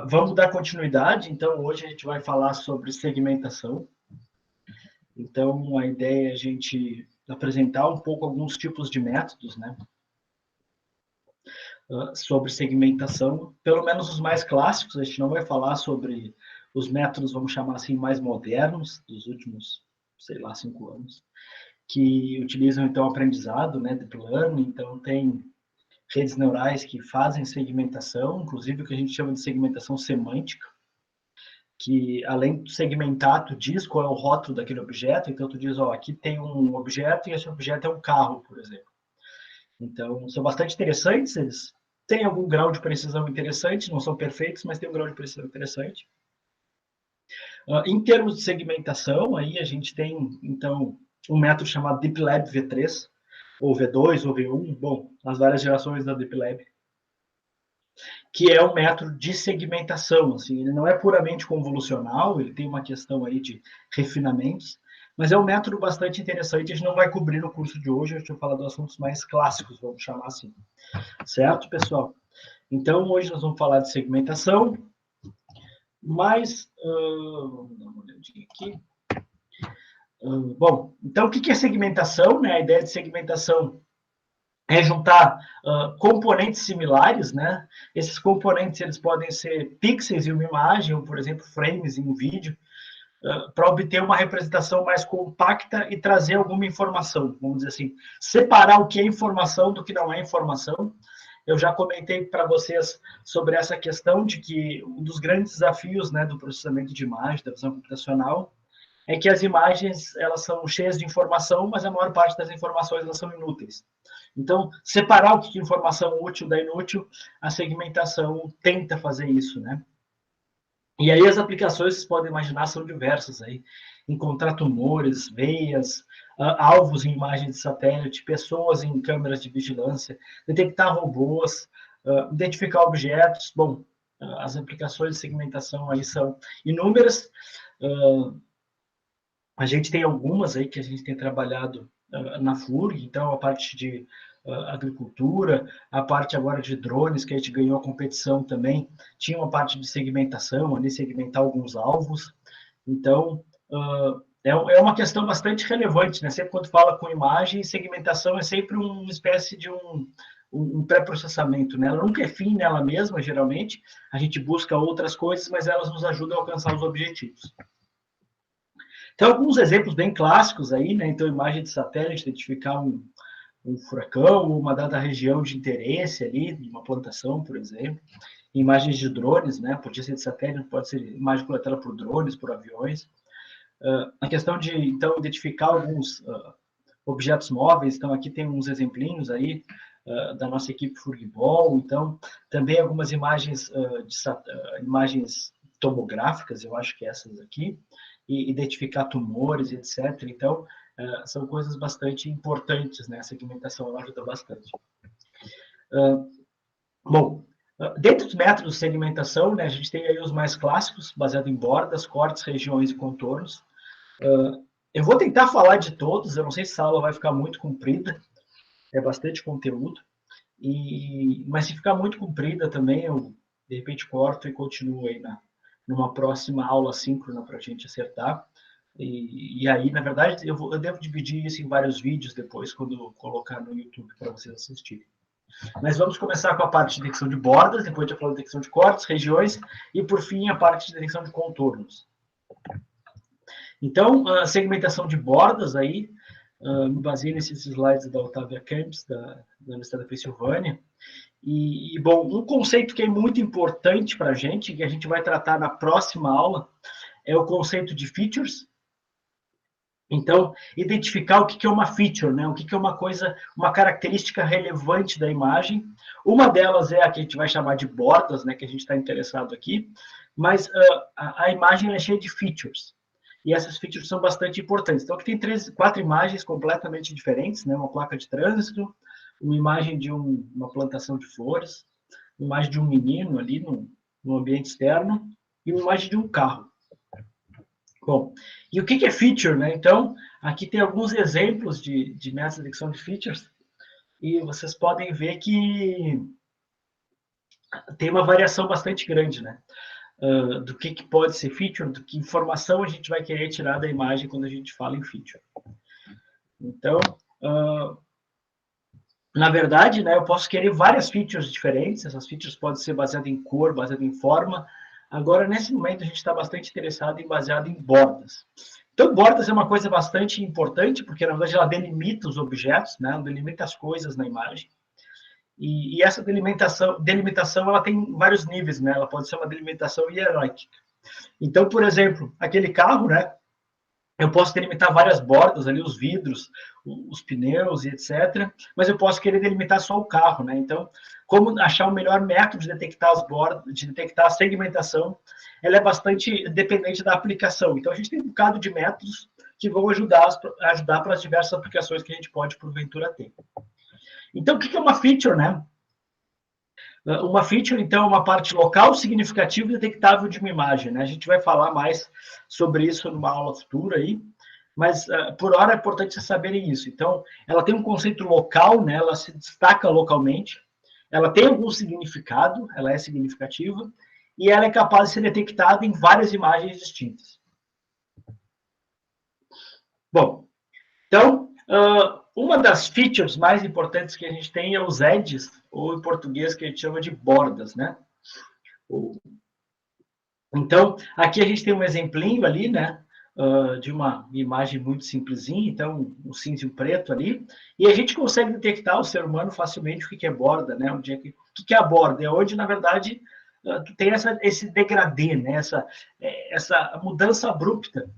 Vamos dar continuidade, então hoje a gente vai falar sobre segmentação. Então a ideia é a gente apresentar um pouco alguns tipos de métodos, né? Sobre segmentação, pelo menos os mais clássicos, a gente não vai falar sobre os métodos, vamos chamar assim, mais modernos, dos últimos, sei lá, 5 anos, que utilizam então aprendizado, né, deep learning, então tem redes neurais que fazem segmentação, inclusive o que a gente chama de segmentação semântica, que além de segmentar, tu diz qual é o rótulo daquele objeto, então tu diz, ó, aqui tem um objeto e esse objeto é um carro, por exemplo. Então, são bastante interessantes, eles têm algum grau de precisão interessante, não são perfeitos, mas tem um grau de precisão interessante. Em termos de segmentação, aí a gente tem, então, um método chamado DeepLab V3, ou V2, ou V1, bom, as várias gerações da DeepLab, que é um método de segmentação, assim, ele não é puramente convolucional, ele tem uma questão aí de refinamentos, mas é um método bastante interessante, a gente não vai cobrir no curso de hoje, a gente vai falar dos assuntos mais clássicos, vamos chamar assim. Certo, pessoal? Então, hoje nós vamos falar de segmentação, mas, vamos dar uma olhadinha aqui. Bom, então, o que é segmentação? Né? A ideia de segmentação é juntar componentes similares, né? Esses componentes eles podem ser pixels em uma imagem, ou, por exemplo, frames em um vídeo, para obter uma representação mais compacta e trazer alguma informação, vamos dizer assim, separar o que é informação do que não é informação. Eu já comentei para vocês sobre essa questão de que um dos grandes desafios, né, do processamento de imagem, da visão computacional, é que as imagens elas são cheias de informação, mas a maior parte das informações elas são inúteis. Então, separar o que é informação útil da inútil, a segmentação tenta fazer isso, né? E aí as aplicações, vocês podem imaginar, são diversas aí. Encontrar tumores, veias, alvos em imagens de satélite, pessoas em câmeras de vigilância, detectar robôs, identificar objetos. Bom, as aplicações de segmentação aí são inúmeras. A gente tem algumas aí que a gente tem trabalhado na FURG, então a parte de agricultura, a parte agora de drones, que a gente ganhou a competição também, tinha uma parte de segmentação, ali segmentar alguns alvos. Então, é uma questão bastante relevante, né? Sempre quando fala com imagem, segmentação é sempre uma espécie de um pré-processamento, né? Ela nunca é fim nela mesma, geralmente. A gente busca outras coisas, mas elas nos ajudam a alcançar os objetivos. Então, alguns exemplos bem clássicos aí, né? Então, imagem de satélite, identificar um furacão ou uma dada região de interesse ali, de uma plantação, por exemplo. Imagens de drones, né? Podia ser de satélite, pode ser imagem coletada por drones, por aviões. A questão de, então, identificar alguns objetos móveis. Então, aqui tem uns exemplinhos aí da nossa equipe Furgball. Então, também algumas imagens, imagens tomográficas, eu acho que essas aqui, e identificar tumores, etc. Então, são coisas bastante importantes, né? A segmentação ela ajuda bastante. Bom, dentro dos métodos de segmentação, né, a gente tem aí os mais clássicos, baseado em bordas, cortes, regiões e contornos. Eu vou tentar falar de todos, eu não sei se a aula vai ficar muito comprida, é bastante conteúdo, mas se ficar muito comprida também, eu de repente corto e continuo aí numa próxima aula síncrona para a gente acertar. E aí, na verdade, eu devo dividir isso em vários vídeos depois, quando eu colocar no YouTube para vocês assistirem. Mas vamos começar com a parte de detecção de bordas, depois a gente vai falar de detecção de cortes, regiões, e por fim a parte de detecção de contornos. Então, a segmentação de bordas aí, me baseei nesses slides da Otávia Camps, da Universidade da Pensilvânia. Bom, um conceito que é muito importante para a gente, que a gente vai tratar na próxima aula, é o conceito de features. Então, identificar o que é uma feature, né? O que é uma coisa, uma característica relevante da imagem. Uma delas é a que a gente vai chamar de bordas, né? Que a gente está interessado aqui. Mas a imagem é cheia de features. E essas features são bastante importantes. Então, aqui tem 4 imagens completamente diferentes, né? Uma placa de trânsito, uma imagem de uma plantação de flores, uma imagem de um menino ali no ambiente externo e uma imagem de um carro. Bom, e o que é feature, né? Então, aqui tem alguns exemplos de métodos de detecção de features, e vocês podem ver que tem uma variação bastante grande, né? Do que pode ser feature, do que informação a gente vai querer tirar da imagem quando a gente fala em feature. Então, na verdade, né, eu posso querer várias features diferentes, essas features podem ser baseadas em cor, baseadas em forma. Agora, nesse momento, a gente está bastante interessado em baseado em bordas. Então, bordas é uma coisa bastante importante, porque, na verdade, ela delimita os objetos, né, ela delimita as coisas na imagem. E essa delimitação ela tem vários níveis, né? Ela pode ser uma delimitação hierárquica. Então, por exemplo, aquele carro, né? Eu posso delimitar várias bordas ali, os vidros, os pneus e etc. Mas eu posso querer delimitar só o carro, né? Então, como achar o melhor método de detectar as bordas, de detectar a segmentação, ela é bastante dependente da aplicação. Então, a gente tem um bocado de métodos que vão ajudar para as diversas aplicações que a gente pode, porventura, ter. Então, o que é uma feature, né? Uma feature, então, é uma parte local, significativa e detectável de uma imagem, né? A gente vai falar mais sobre isso numa aula futura aí, mas, por hora, é importante vocês saberem isso. Então, ela tem um conceito local, né? Ela se destaca localmente, ela tem algum significado, ela é significativa, e ela é capaz de ser detectada em várias imagens distintas. Bom, então, uma das features mais importantes que a gente tem é os edges, ou em português que a gente chama de bordas, né? Então, aqui a gente tem um exemplinho ali, né? De uma imagem muito simplesinha, então, um cinza e um preto ali, e a gente consegue detectar o ser humano facilmente o que é borda, né? O que é a borda? É onde, na verdade, tu tem esse degradê, né? Essa mudança abrupta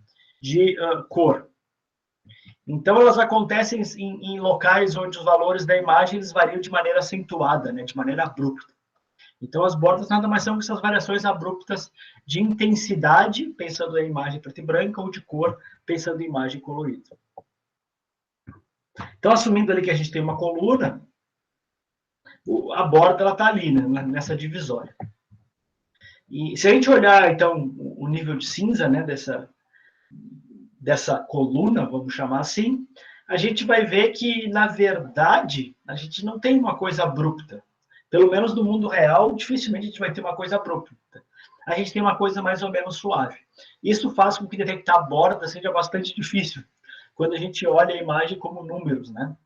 de cor. Então, elas acontecem em locais onde os valores da imagem eles variam de maneira acentuada, né? De maneira abrupta. Então, as bordas nada mais são que essas variações abruptas de intensidade, pensando em imagem preta e branca, ou de cor, pensando em imagem colorida. Então, assumindo ali que a gente tem uma coluna, a borda está ali, né, nessa divisória. E se a gente olhar, então, o nível de cinza, né, dessa coluna, vamos chamar assim, a gente vai ver que, na verdade, a gente não tem uma coisa abrupta. Pelo menos no mundo real, dificilmente a gente vai ter uma coisa abrupta. A gente tem uma coisa mais ou menos suave. Isso faz com que detectar a borda seja bastante difícil, quando a gente olha a imagem como números, né?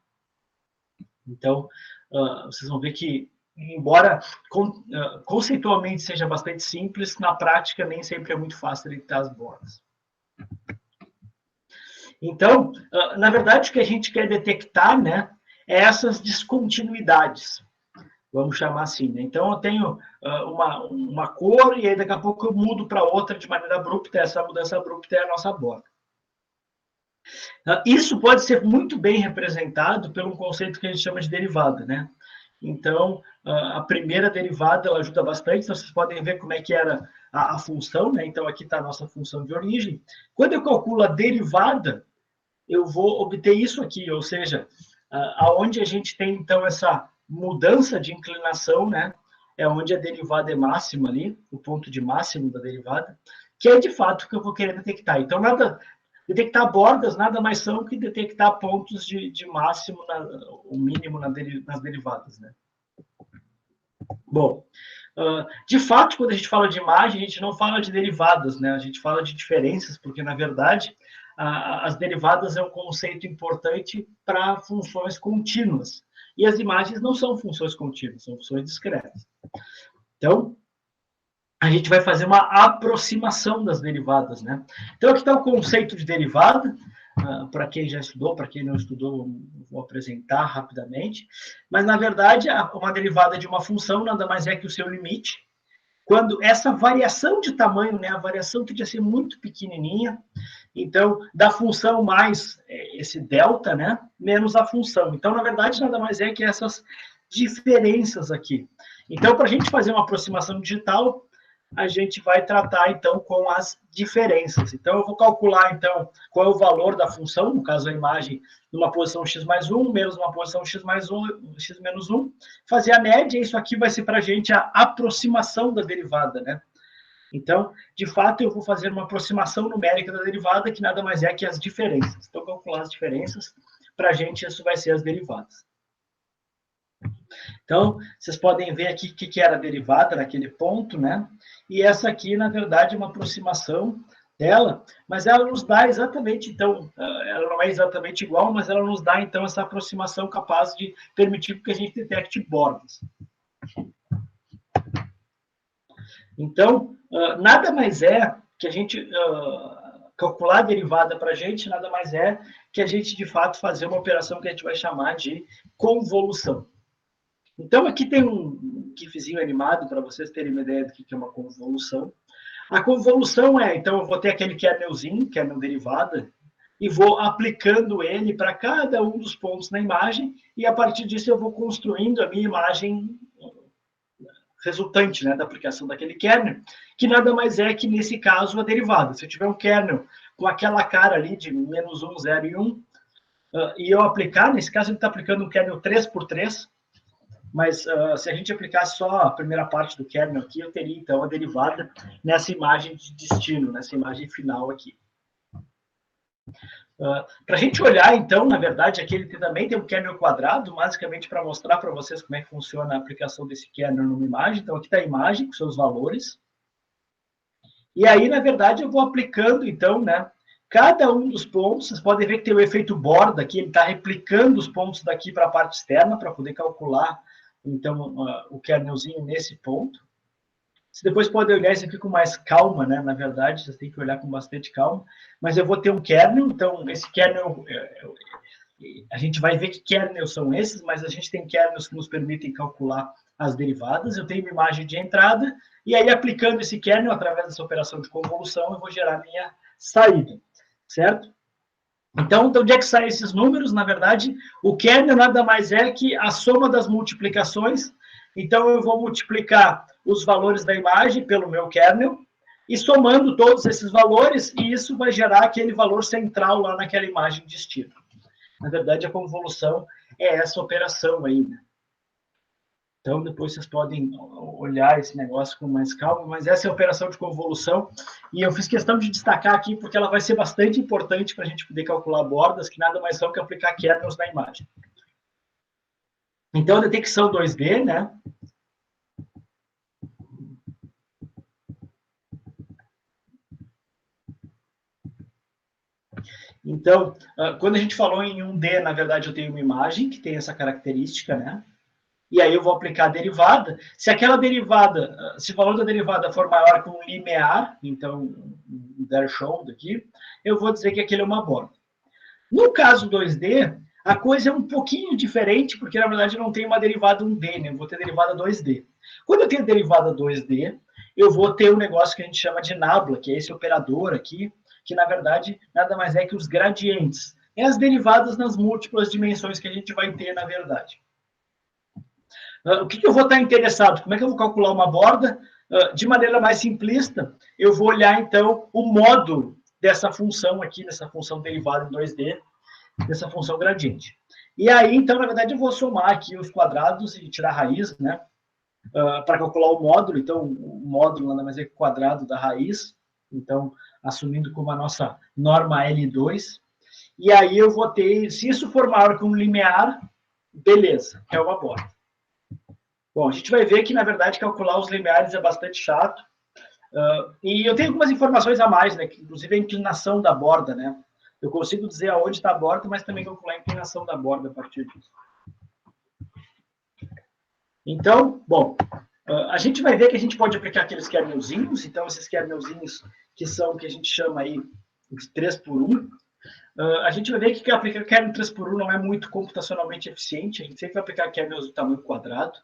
Então, vocês vão ver que, embora conceitualmente seja bastante simples, na prática nem sempre é muito fácil detectar as bordas. Então, na verdade, o que a gente quer detectar, né, é essas descontinuidades, vamos chamar assim. Né? Então, eu tenho uma cor e aí daqui a pouco eu mudo para outra de maneira abrupta, essa mudança abrupta é a nossa borda. Isso pode ser muito bem representado pelo conceito que a gente chama de derivada, né? Então, a primeira derivada, ela ajuda bastante, então vocês podem ver como é que era a função, né? Então, aqui está a nossa função de origem. Quando eu calculo a derivada, eu vou obter isso aqui, ou seja, aonde a gente tem, então, essa mudança de inclinação, né? É onde a derivada é máxima ali, o ponto de máximo da derivada, que é, de fato, o que eu vou querer detectar. Então, detectar bordas nada mais são que detectar pontos de máximo, o mínimo nas derivadas, né? Bom, de fato, quando a gente fala de imagem, a gente não fala de derivadas, né? A gente fala de diferenças, porque, na verdade, as derivadas é um conceito importante para funções contínuas. E as imagens não são funções contínuas, são funções discretas. Então, a gente vai fazer uma aproximação das derivadas, né? Então, aqui está o conceito de derivada. Para quem já estudou, para quem não estudou, vou apresentar rapidamente. Mas, na verdade, uma derivada de uma função nada mais é que o seu limite. Quando essa variação de tamanho, né, a variação tende a ser muito pequenininha, então, da função mais esse delta, né, menos a função. Então, na verdade, nada mais é que essas diferenças aqui. Então, para a gente fazer uma aproximação digital, a gente vai tratar, então, com as diferenças. Então, eu vou calcular, então, qual é o valor da função, no caso, a imagem, numa posição x mais 1, menos uma posição x mais 1, x menos 1, fazer a média, e isso aqui vai ser para a gente a aproximação da derivada, né? Então, de fato, eu vou fazer uma aproximação numérica da derivada, que nada mais é que as diferenças. Então, calcular as diferenças, para a gente, isso vai ser as derivadas. Então, vocês podem ver aqui o que era a derivada naquele ponto, né? E essa aqui, na verdade, é uma aproximação dela, mas ela nos dá exatamente, então, ela não é exatamente igual, mas ela nos dá, então, essa aproximação capaz de permitir que a gente detecte bordas. Então, nada mais é que a gente calcular a derivada para a gente, nada mais é que a gente, de fato, fazer uma operação que a gente vai chamar de convolução. Então, aqui tem um gifzinho animado para vocês terem uma ideia do que é uma convolução. A convolução é, então, eu vou ter aquele kernelzinho, que é a minha derivada, e vou aplicando ele para cada um dos pontos na imagem, e a partir disso eu vou construindo a minha imagem resultante, né, da aplicação daquele kernel, que nada mais é que, nesse caso, a derivada. Se eu tiver um kernel com aquela cara ali de menos 1, 0 e 1, e eu aplicar, nesse caso ele está aplicando um kernel 3x3, mas se a gente aplicasse só a primeira parte do kernel aqui, eu teria, então, a derivada nessa imagem de destino, nessa imagem final aqui. Para a gente olhar, então, na verdade, aqui ele também tem um kernel quadrado, basicamente para mostrar para vocês como é que funciona a aplicação desse kernel numa imagem. Então, aqui está a imagem com seus valores. E aí, na verdade, eu vou aplicando, então, né, cada um dos pontos. Vocês podem ver que tem o efeito borda aqui, ele está replicando os pontos daqui para a parte externa, para poder calcular, então, o kernelzinho nesse ponto. Você depois pode olhar isso aqui com mais calma, né? Na verdade, você tem que olhar com bastante calma. Mas eu vou ter um kernel, então esse kernel, a gente vai ver que kernels são esses, mas a gente tem kernels que nos permitem calcular as derivadas. Eu tenho uma imagem de entrada, e aí aplicando esse kernel, através dessa operação de convolução, eu vou gerar a minha saída, certo? Então, de onde é que saem esses números? Na verdade, o kernel nada mais é que a soma das multiplicações. Então, eu vou multiplicar os valores da imagem pelo meu kernel, e somando todos esses valores, e isso vai gerar aquele valor central lá naquela imagem de destino. Na verdade, a convolução é essa operação aí, né? Então, depois vocês podem olhar esse negócio com mais calma, mas essa é a operação de convolução, e eu fiz questão de destacar aqui, porque ela vai ser bastante importante para a gente poder calcular bordas, que nada mais são que aplicar kernels na imagem. Então, a detecção 2D, né? Então, quando a gente falou em 1D, na verdade, eu tenho uma imagem que tem essa característica, né? E aí eu vou aplicar a derivada. Se aquela derivada, se o valor da derivada for maior que um limiar, então, um threshold aqui, eu vou dizer que aquele é uma borda. No caso 2D, a coisa é um pouquinho diferente, porque, na verdade, eu não tenho uma derivada 1D, né? Eu vou ter derivada 2D. Quando eu tenho derivada 2D, eu vou ter um negócio que a gente chama de nabla, que é esse operador aqui, que, na verdade, nada mais é que os gradientes. É as derivadas nas múltiplas dimensões que a gente vai ter, na verdade. O que eu vou estar interessado? Como é que eu vou calcular uma borda? De maneira mais simplista, eu vou olhar, então, o módulo dessa função aqui, dessa função derivada em 2D, dessa função gradiente. E aí, então, na verdade, eu vou somar aqui os quadrados e tirar a raiz, né? Para calcular o módulo. Então, o módulo nada mais é que o quadrado da raiz. Então, assumindo como a nossa norma L2. E aí eu vou ter, se isso for maior que um limiar, beleza, é uma borda. Bom, a gente vai ver que, na verdade, calcular os limiares é bastante chato. E eu tenho algumas informações a mais, né? Que, inclusive, a inclinação da borda, né? Eu consigo dizer aonde está a borda, mas também calcular a inclinação da borda a partir disso. Então, bom, a gente vai ver que a gente pode aplicar aqueles kernelzinhos. Então, esses kernelzinhos que são o que a gente chama aí de 3x1. A gente vai ver que aplicar kernel 3x1 não é muito computacionalmente eficiente. A gente sempre vai aplicar kernels do tamanho quadrado.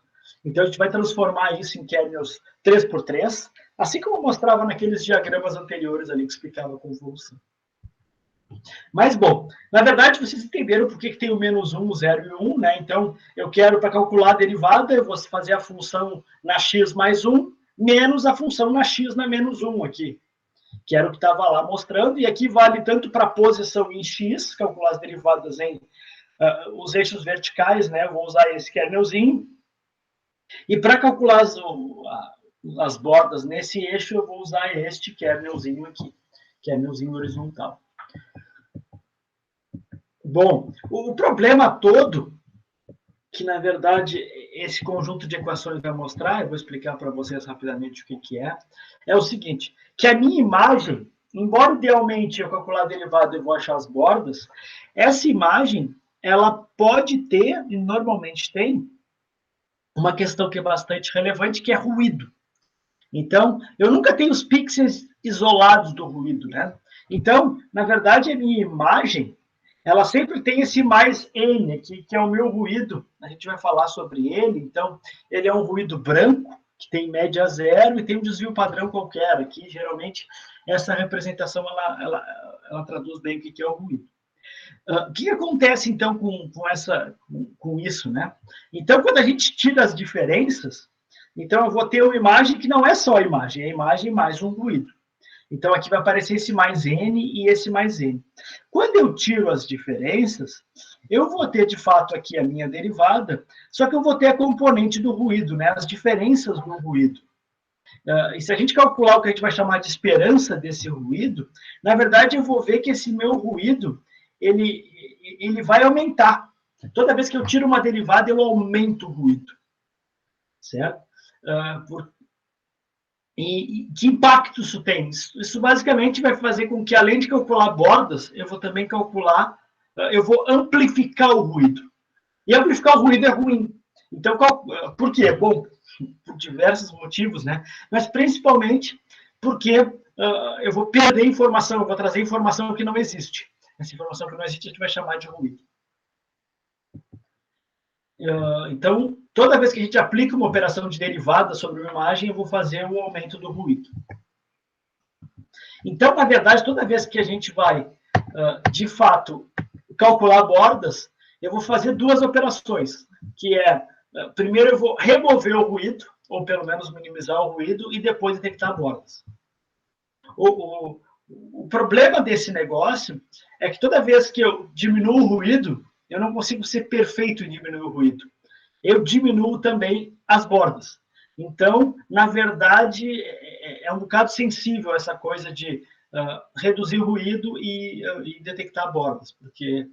Então, a gente vai transformar isso em kernels 3x3, assim como eu mostrava naqueles diagramas anteriores ali que explicava a convolução. Mas, bom, na verdade, vocês entenderam por que tem o menos 1, o 0 e o 1, né? Então, eu quero, para calcular a derivada, eu vou fazer a função na x mais 1, menos a função na x na menos 1 aqui, que era o que estava lá mostrando, e aqui vale tanto para a posição em x, calcular as derivadas em os eixos verticais, né? Eu vou usar esse kernelzinho, e para calcular as bordas nesse eixo, eu vou usar este kernelzinho aqui, kernelzinho horizontal. Bom, o problema todo que, na verdade, esse conjunto de equações vai mostrar, eu vou explicar para vocês rapidamente o que é o seguinte, que a minha imagem, embora idealmente eu calcular a derivada e vou achar as bordas, essa imagem, ela pode ter, e normalmente tem, uma questão que é bastante relevante, que é ruído. Então, eu nunca tenho os pixels isolados do ruído, né? Então, na verdade, a minha imagem, ela sempre tem esse mais N aqui, que é o meu ruído. A gente vai falar sobre ele. Então, ele é um ruído branco, que tem média zero, e tem um desvio padrão qualquer. Aqui, geralmente, essa representação, ela traduz bem o que é o ruído. O que acontece, então, com isso, né? Então, quando a gente tira as diferenças, então eu vou ter uma imagem que não é só a imagem, é a imagem mais um ruído. Então, aqui vai aparecer esse mais N e esse mais N. Quando eu tiro as diferenças, eu vou ter, de fato, aqui a minha derivada, só que eu vou ter a componente do ruído, né? As diferenças do ruído. E se a gente calcular o que a gente vai chamar de esperança desse ruído, na verdade, eu vou ver que esse meu ruído, ele vai aumentar. Toda vez que eu tiro uma derivada, eu aumento o ruído. Certo? E que impacto isso tem? Isso basicamente vai fazer com que, além de calcular bordas, eu vou também calcular, eu vou amplificar o ruído. E amplificar o ruído é ruim. Então, por quê? Bom, por diversos motivos, né? Mas principalmente porque eu vou perder informação, eu vou trazer informação que não existe. Essa informação que não existe a gente vai chamar de ruído. Então, toda vez que a gente aplica uma operação de derivada sobre uma imagem, eu vou fazer o aumento do ruído. Então, na verdade, toda vez que a gente vai, de fato, calcular bordas, eu vou fazer duas operações, que é, primeiro eu vou remover o ruído, ou pelo menos minimizar o ruído, e depois detectar bordas. O problema desse negócio é que toda vez que eu diminuo o ruído, eu não consigo ser perfeito em diminuir o ruído. Eu diminuo também as bordas. Então, na verdade, é um bocado sensível essa coisa de reduzir o ruído e detectar bordas, porque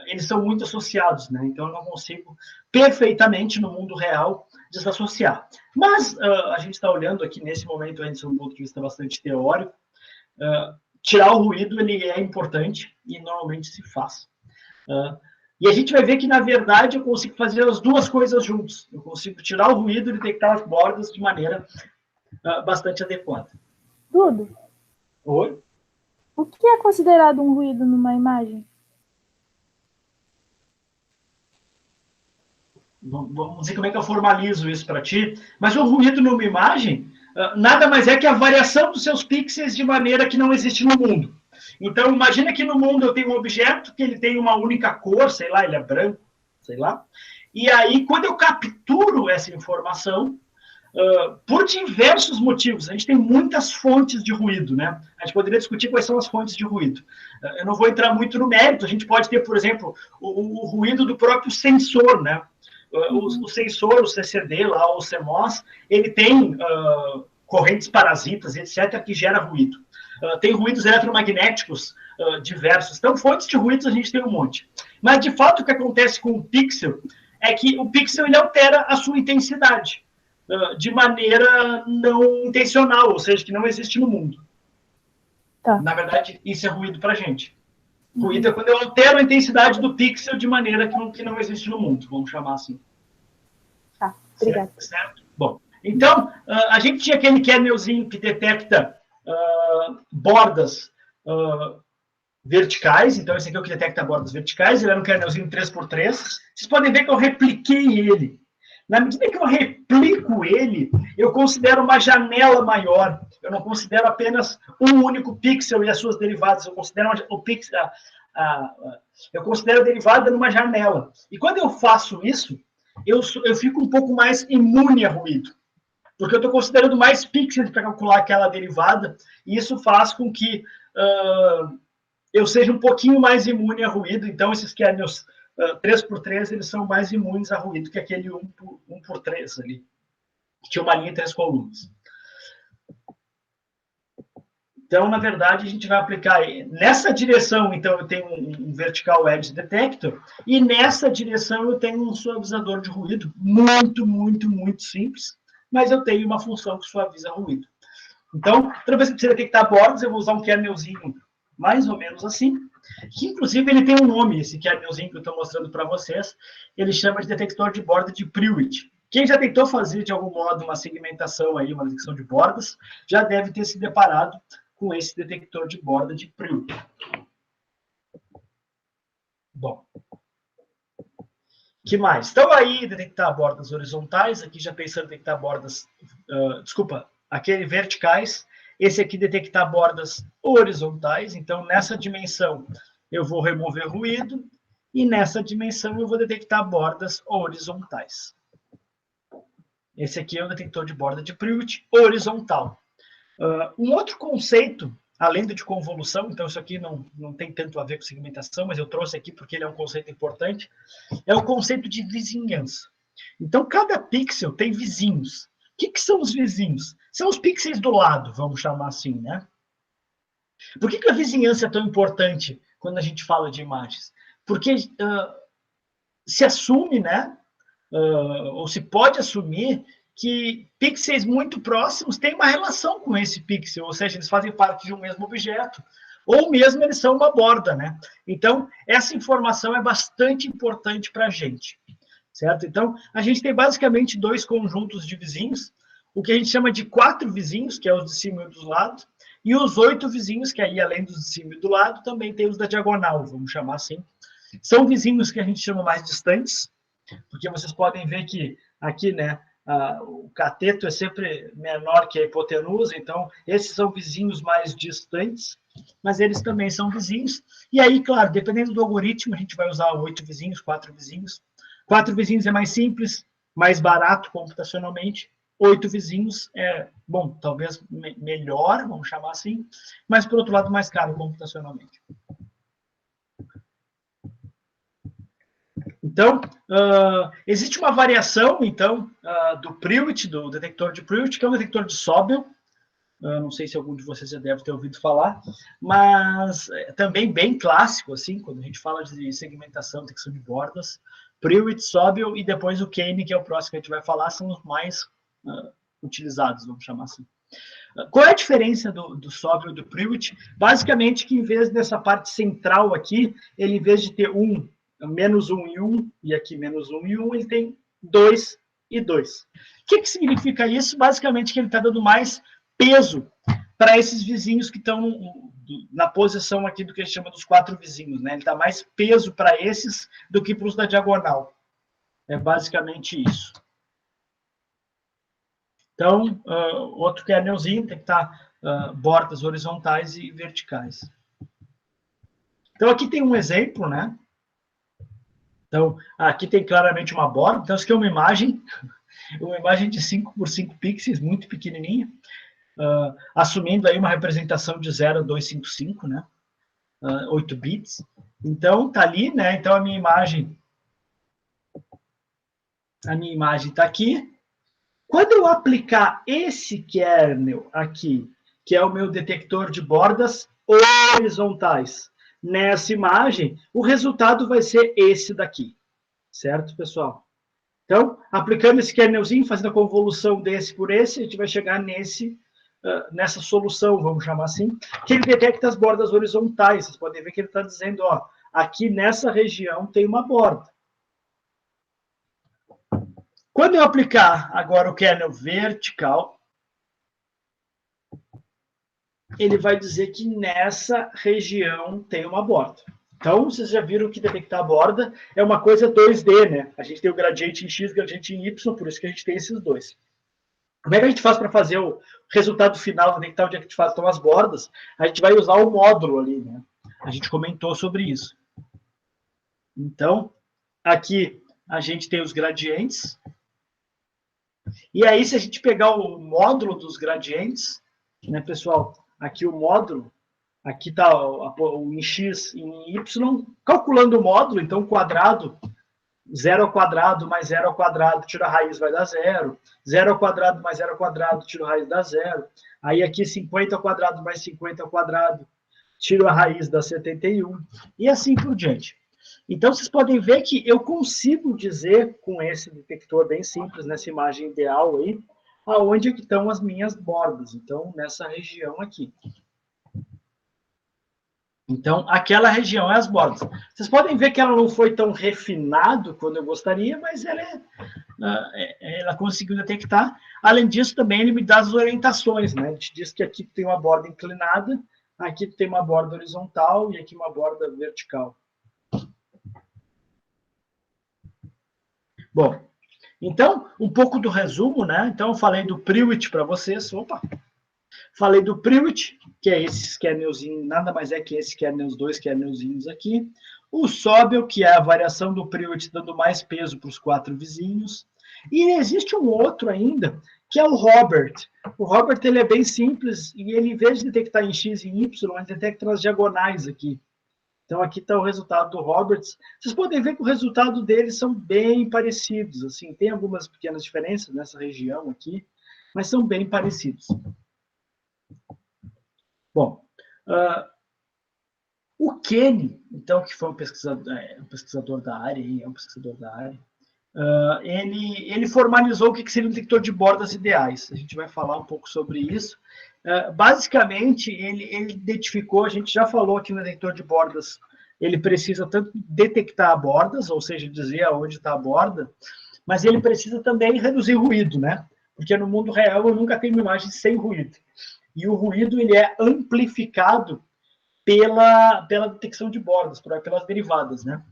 eles são muito associados, né? Então, eu não consigo perfeitamente no mundo real desassociar. Mas a gente está olhando aqui nesse momento, ainda sob um ponto de vista bastante teórico, tirar o ruído ele é importante e normalmente se faz. E a gente vai ver que, na verdade, eu consigo fazer as duas coisas juntos. Eu consigo tirar o ruído e detectar as bordas de maneira bastante adequada. Dudu? Oi? O que é considerado um ruído numa imagem? Vamos dizer como é que eu formalizo isso para ti. Mas o ruído numa imagem nada mais é que a variação dos seus pixels de maneira que não existe no mundo. Então, imagina que no mundo eu tenho um objeto que ele tem uma única cor, sei lá, ele é branco, sei lá. E aí, quando eu capturo essa informação, por diversos motivos, a gente tem muitas fontes de ruído, né? A gente poderia discutir quais são as fontes de ruído. Eu não vou entrar muito no mérito, a gente pode ter, por exemplo, o ruído do próprio sensor, né? O sensor, o CCD, lá, o CMOS, ele tem correntes parasitas, etc., que gera ruído. Tem ruídos eletromagnéticos diversos. Então, fontes de ruídos a gente tem um monte. Mas, de fato, o que acontece com o pixel é que o pixel ele altera a sua intensidade de maneira não intencional, ou seja, que não existe no mundo. Tá. Na verdade, isso é ruído para a gente. Ruído é quando eu altero a intensidade do pixel de maneira que não existe no mundo, vamos chamar assim. Tá, obrigado. Certo? Bom, então, a gente tinha aquele kernelzinho que detecta bordas verticais, então esse aqui é o que detecta bordas verticais, ele era um kernelzinho 3x3. Vocês podem ver que eu repliquei ele. Na medida que eu replico ele, eu considero uma janela maior. Eu não considero apenas um único pixel e as suas derivadas. Eu considero o pixel, eu considero a derivada numa janela. E quando eu faço isso, eu fico um pouco mais imune a ruído. Porque eu estou considerando mais pixels para calcular aquela derivada, e isso faz com que eu seja um pouquinho mais imune a ruído. Então, esses kernels 3x3, eles são mais imunes a ruído que aquele 1x3 ali, que tinha uma linha e 3 colunas. Então, na verdade, a gente vai aplicar nessa direção, então eu tenho um vertical edge detector, e nessa direção eu tenho um suavizador de ruído, muito simples, mas eu tenho uma função que suaviza ruído. Então, toda vez que você detectar bordas, eu vou usar um kernelzinho mais ou menos assim, que inclusive ele tem um nome, esse kernelzinho que eu estou mostrando para vocês, ele chama de detector de borda de Prewitt. Quem já tentou fazer, de algum modo, uma segmentação aí, uma detecção de bordas, já deve ter se deparado com esse detector de borda de Prewitt. Bom, que mais? Então, aí, detectar bordas horizontais, aqui já pensando em detectar bordas, aquele verticais, esse aqui detectar bordas horizontais, então, nessa dimensão, eu vou remover ruído, e nessa dimensão eu vou detectar bordas horizontais. Esse aqui é o detector de borda de Prewitt horizontal. Um outro conceito, além do de convolução, então isso aqui não tem tanto a ver com segmentação, mas eu trouxe aqui porque ele é um conceito importante, é o conceito de vizinhança. Então, cada pixel tem vizinhos. O que são os vizinhos? São os pixels do lado, vamos chamar assim, né? Por que a vizinhança é tão importante quando a gente fala de imagens? Porque se assume, né? Ou se pode assumir que pixels muito próximos têm uma relação com esse pixel, ou seja, eles fazem parte de um mesmo objeto, ou mesmo eles são uma borda, né? Então, essa informação é bastante importante para a gente, certo? Então, a gente tem basicamente dois conjuntos de vizinhos, o que a gente chama de 4 vizinhos, que é os de cima e dos lados, e os 8 vizinhos, que aí, além dos de cima e do lado, também tem os da diagonal, vamos chamar assim. São vizinhos que a gente chama mais distantes, porque vocês podem ver que aqui, né, o cateto é sempre menor que a hipotenusa, então esses são vizinhos mais distantes, mas eles também são vizinhos. E aí, claro, dependendo do algoritmo, a gente vai usar 8 vizinhos, 4 vizinhos. 4 vizinhos é mais simples, mais barato computacionalmente. 8 vizinhos é, bom, talvez melhor, vamos chamar assim, mas, por outro lado, mais caro computacionalmente. Então, existe uma variação, então, do Prewitt, do detector de Prewitt, que é um detector de Sobel. Não sei se algum de vocês já deve ter ouvido falar, mas também bem clássico, assim, quando a gente fala de segmentação, detecção de bordas. Prewitt, Sobel e depois o Kane, que é o próximo que a gente vai falar, são os mais utilizados, vamos chamar assim. Qual é a diferença do Sobel e do Prewitt? Basicamente que em vez dessa parte central aqui, ele em vez de ter menos 1 e 1, e aqui menos 1 e 1, ele tem 2 e 2. O que significa isso? Basicamente que ele está dando mais peso para esses vizinhos que estão na posição aqui do que a gente chama dos 4 vizinhos, né? Ele dá mais peso para esses do que para os da diagonal. É basicamente isso. Então, outro kernelzinho tem que estar bordas horizontais e verticais. Então, aqui tem um exemplo, né? Então, aqui tem claramente uma borda. Então, isso aqui é uma imagem de 5 por 5 pixels, muito pequenininha, assumindo aí uma representação de 0 a 255, né? 8 bits. Então, tá ali, né? Então, a minha imagem está aqui. Quando eu aplicar esse kernel aqui, que é o meu detector de bordas horizontais, nessa imagem, o resultado vai ser esse daqui. Certo, pessoal? Então, aplicando esse kernelzinho, fazendo a convolução desse por esse, a gente vai chegar nessa solução, vamos chamar assim, que ele detecta as bordas horizontais. Vocês podem ver que ele está dizendo, ó, aqui nessa região tem uma borda. Quando eu aplicar agora o kernel vertical, ele vai dizer que nessa região tem uma borda. Então, vocês já viram que detectar a borda é uma coisa 2D, né? A gente tem o gradiente em X, gradiente em Y, por isso que a gente tem esses dois. Como é que a gente faz para fazer o resultado final, detectar onde é que a gente faz então, as bordas? A gente vai usar o módulo ali, né? A gente comentou sobre isso. Então, aqui a gente tem os gradientes. E aí, se a gente pegar o módulo dos gradientes, né, pessoal? Aqui o módulo, aqui está o em X e em Y, calculando o módulo, então o quadrado 0 ao quadrado mais 0 ao quadrado, tiro a raiz, vai dar 0. 0 ao quadrado mais 0 ao quadrado, tiro a raiz, dá 0. Aí aqui 50 ao quadrado mais 50 ao quadrado, tiro a raiz, dá 71. E assim por diante. Então, vocês podem ver que eu consigo dizer, com esse detector bem simples, nessa imagem ideal aí, aonde que estão as minhas bordas. Então, nessa região aqui. Então, aquela região é as bordas. Vocês podem ver que ela não foi tão refinado quando eu gostaria, mas ela conseguiu detectar. Além disso, também ele me dá as orientações, né? Ele te diz que aqui tem uma borda inclinada, aqui tem uma borda horizontal e aqui uma borda vertical. Bom, então, um pouco do resumo, né? Então, eu falei do Prewitt para vocês. Opa! Falei do Prewitt, que é esse kernelzinho, nada mais é que esse kernel, os dois kernelzinhos aqui. O Sobel, que é a variação do Prewitt dando mais peso para os 4 vizinhos. E existe um outro ainda, que é o Robert. O Robert ele é bem simples, e ele, em vez de detectar em X e em Y, ele detecta nas diagonais aqui. Então, aqui está o resultado do Roberts. Vocês podem ver que o resultado deles são bem parecidos. Assim, tem algumas pequenas diferenças nessa região aqui, mas são bem parecidos. Bom, o Kenny, então, que foi um pesquisador da área, ele formalizou o que seria um detector de bordas ideais. A gente vai falar um pouco sobre isso. Basicamente, ele identificou, a gente já falou aqui no detector de bordas, ele precisa tanto detectar bordas, ou seja, dizer aonde está a borda, mas ele precisa também reduzir ruído, né? Porque no mundo real eu nunca tenho uma imagem sem ruído. E o ruído ele é amplificado pela detecção de bordas, pelas derivadas, né?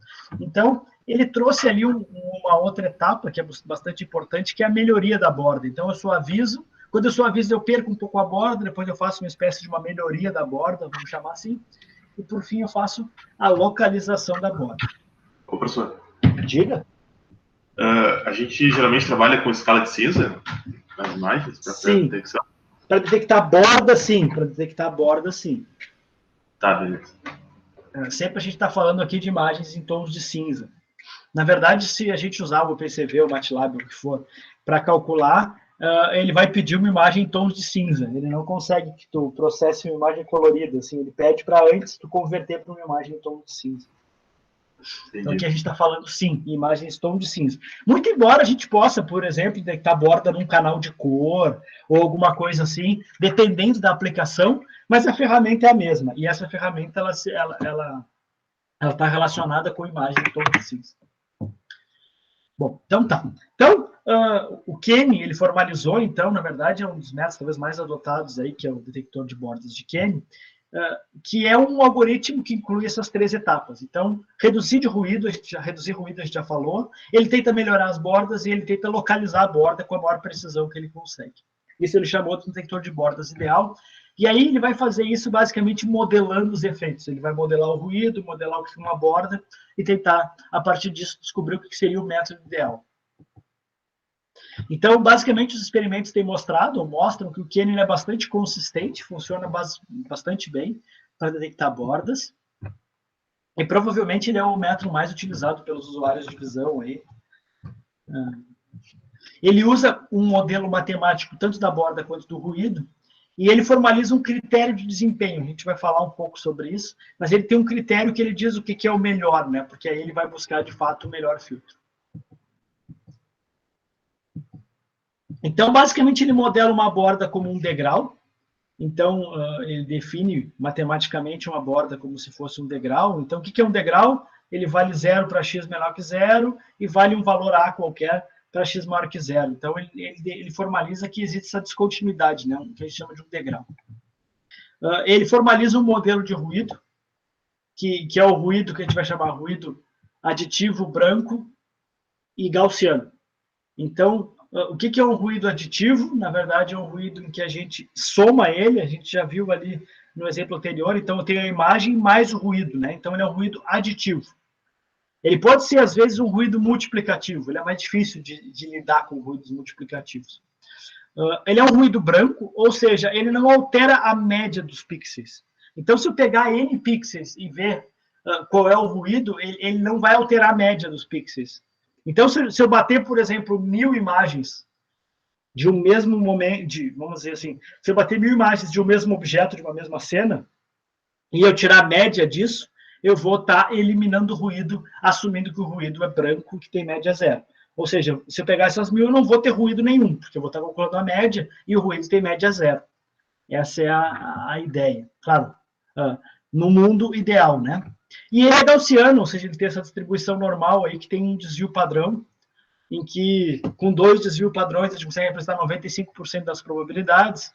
Então, ele trouxe ali uma outra etapa que é bastante importante, que é a melhoria da borda. Então, eu suavizo. Quando eu suavizo, eu perco um pouco a borda, depois eu faço uma espécie de uma melhoria da borda, vamos chamar assim, e por fim eu faço a localização da borda. Ô, professor. Diga. A gente geralmente trabalha com escala de cinza nas imagens? Sim. Para detectar borda, sim. Para detectar borda, sim. Tá, beleza. Sempre a gente está falando aqui de imagens em tons de cinza. Na verdade, se a gente usar o PCV, o MATLAB, o que for, para calcular, ele vai pedir uma imagem em tons de cinza. Ele não consegue que tu processe uma imagem colorida. Assim, ele pede para antes tu converter para uma imagem em tom de cinza. Entendi. Então, aqui a gente está falando, sim, em imagens em tom de cinza. Muito embora a gente possa, por exemplo, detectar borda num canal de cor ou alguma coisa assim, dependendo da aplicação, mas a ferramenta é a mesma. E essa ferramenta, ela está relacionada com imagem em tom de cinza. Bom, então tá. Então, o Kenny, ele formalizou, então, na verdade, é um dos métodos talvez mais adotados aí, que é o detector de bordas de Kenny, que é um algoritmo que inclui essas 3 etapas. Então, reduzir ruído, a gente já falou, ele tenta melhorar as bordas e ele tenta localizar a borda com a maior precisão que ele consegue. Isso ele chamou de detector de bordas ideal. E aí ele vai fazer isso basicamente modelando os efeitos. Ele vai modelar o ruído, modelar o que é uma borda e tentar, a partir disso, descobrir o que seria o método ideal. Então, basicamente, os experimentos têm mostram que o Kenny é bastante consistente, funciona bastante bem para detectar bordas. E provavelmente ele é o método mais utilizado pelos usuários de visão aí. Ele usa um modelo matemático tanto da borda quanto do ruído, e ele formaliza um critério de desempenho. A gente vai falar um pouco sobre isso, mas ele tem um critério que ele diz o que é o melhor, né? Porque aí ele vai buscar, de fato, o melhor filtro. Então, basicamente, ele modela uma borda como um degrau. Então, ele define matematicamente uma borda como se fosse um degrau. Então, o que é um degrau? Ele vale 0 para x menor que 0 e vale um valor a qualquer para x maior que 0. Então, ele formaliza que existe essa descontinuidade, né? O que a gente chama de um degrau. Ele formaliza um modelo de ruído, que é o ruído que a gente vai chamar ruído aditivo branco e gaussiano. Então, o que é um ruído aditivo? Na verdade, é um ruído em que a gente soma ele, a gente já viu ali no exemplo anterior, então eu tenho a imagem mais o ruído, né? Então ele é um ruído aditivo. Ele pode ser, às vezes, um ruído multiplicativo, ele é mais difícil de lidar com ruídos multiplicativos. Ele é um ruído branco, ou seja, ele não altera a média dos pixels. Então, se eu pegar N pixels e ver qual é o ruído, ele não vai alterar a média dos pixels. Então, se eu bater, por exemplo, 1000 imagens de um mesmo momento, vamos dizer assim, se eu bater 1000 imagens de um mesmo objeto, de uma mesma cena, e eu tirar a média disso, eu vou estar eliminando o ruído, assumindo que o ruído é branco, que tem média zero. Ou seja, se eu pegar essas 1000, eu não vou ter ruído nenhum, porque eu vou estar calculando a média e o ruído tem média zero. Essa é a ideia. Claro, no mundo ideal, né? E ele é gaussiano, ou seja, ele tem essa distribuição normal aí, que tem um desvio padrão, em que com 2 desvios padrões a gente consegue representar 95% das probabilidades,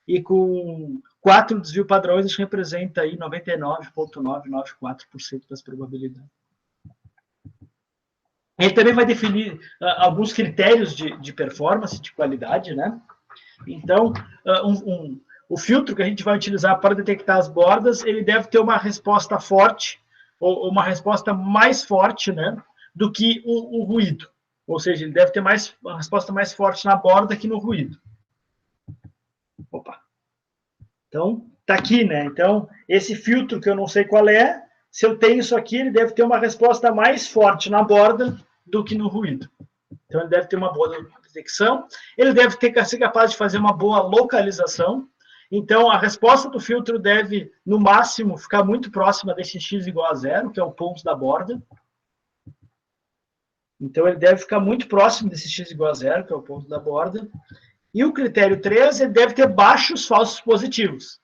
e com 4 desvios padrões a gente representa aí 99,994% das probabilidades. Ele também vai definir alguns critérios de performance, de qualidade, né? Então, o filtro que a gente vai utilizar para detectar as bordas, ele deve ter uma resposta forte, ou uma resposta mais forte, né, do que o ruído. Ou seja, ele deve ter uma resposta mais forte na borda que no ruído. Opa. Então, tá aqui, né? Então, esse filtro que eu não sei qual é, se eu tenho isso aqui, ele deve ter uma resposta mais forte na borda do que no ruído. Então, ele deve ter uma boa detecção, ele deve ser capaz de fazer uma boa localização. Então, a resposta do filtro deve, no máximo, ficar muito próxima desse x igual a zero, que é o ponto da borda. Então, ele deve ficar muito próximo desse x igual a zero, que é o ponto da borda. E o critério 3, ele deve ter baixos falsos positivos.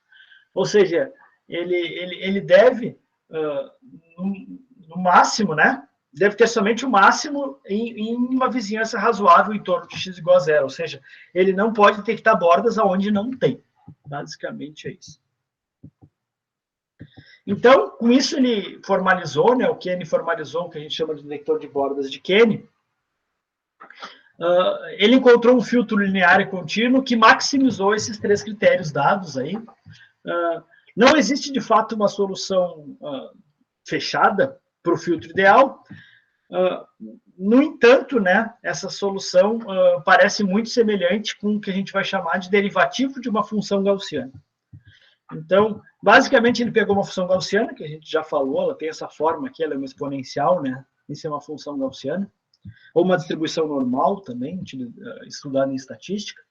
Ou seja, ele deve, no máximo, né? Deve ter somente o máximo em uma vizinhança razoável em torno de x igual a zero. Ou seja, ele não pode detectar bordas aonde não tem. Basicamente é isso. Então, com isso ele formalizou, né? O Kenny formalizou o que a gente chama de detector de bordas de Kenny. Ele encontrou um filtro linear e contínuo que maximizou esses 3 critérios dados aí. Não existe, de fato, uma solução fechada para o filtro ideal. No entanto, né, essa solução parece muito semelhante com o que a gente vai chamar de derivativo de uma função gaussiana. Então, basicamente, ele pegou uma função gaussiana, que a gente já falou, ela tem essa forma aqui, ela é uma exponencial, né? Isso é uma função gaussiana, ou uma distribuição normal também, estudada em estatística,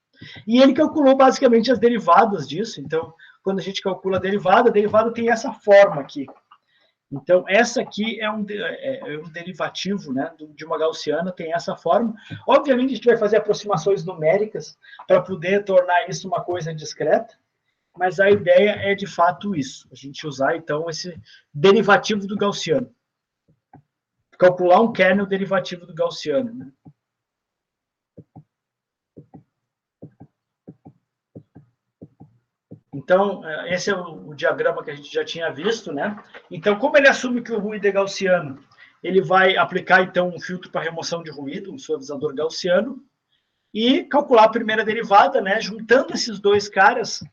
e ele calculou basicamente as derivadas disso. Então, quando a gente calcula a derivada tem essa forma aqui. Então, essa aqui é um derivativo, né, de uma gaussiana, tem essa forma. Obviamente, a gente vai fazer aproximações numéricas para poder tornar isso uma coisa discreta, mas a ideia é, de fato, isso. A gente usar, então, esse derivativo do gaussiano. Calcular um kernel derivativo do gaussiano, né? Então, esse é o diagrama que a gente já tinha visto, né? Então, como ele assume que o ruído é gaussiano, ele vai aplicar, então, um filtro para remoção de ruído, um suavizador gaussiano, e calcular a primeira derivada, né? Juntando esses dois caras,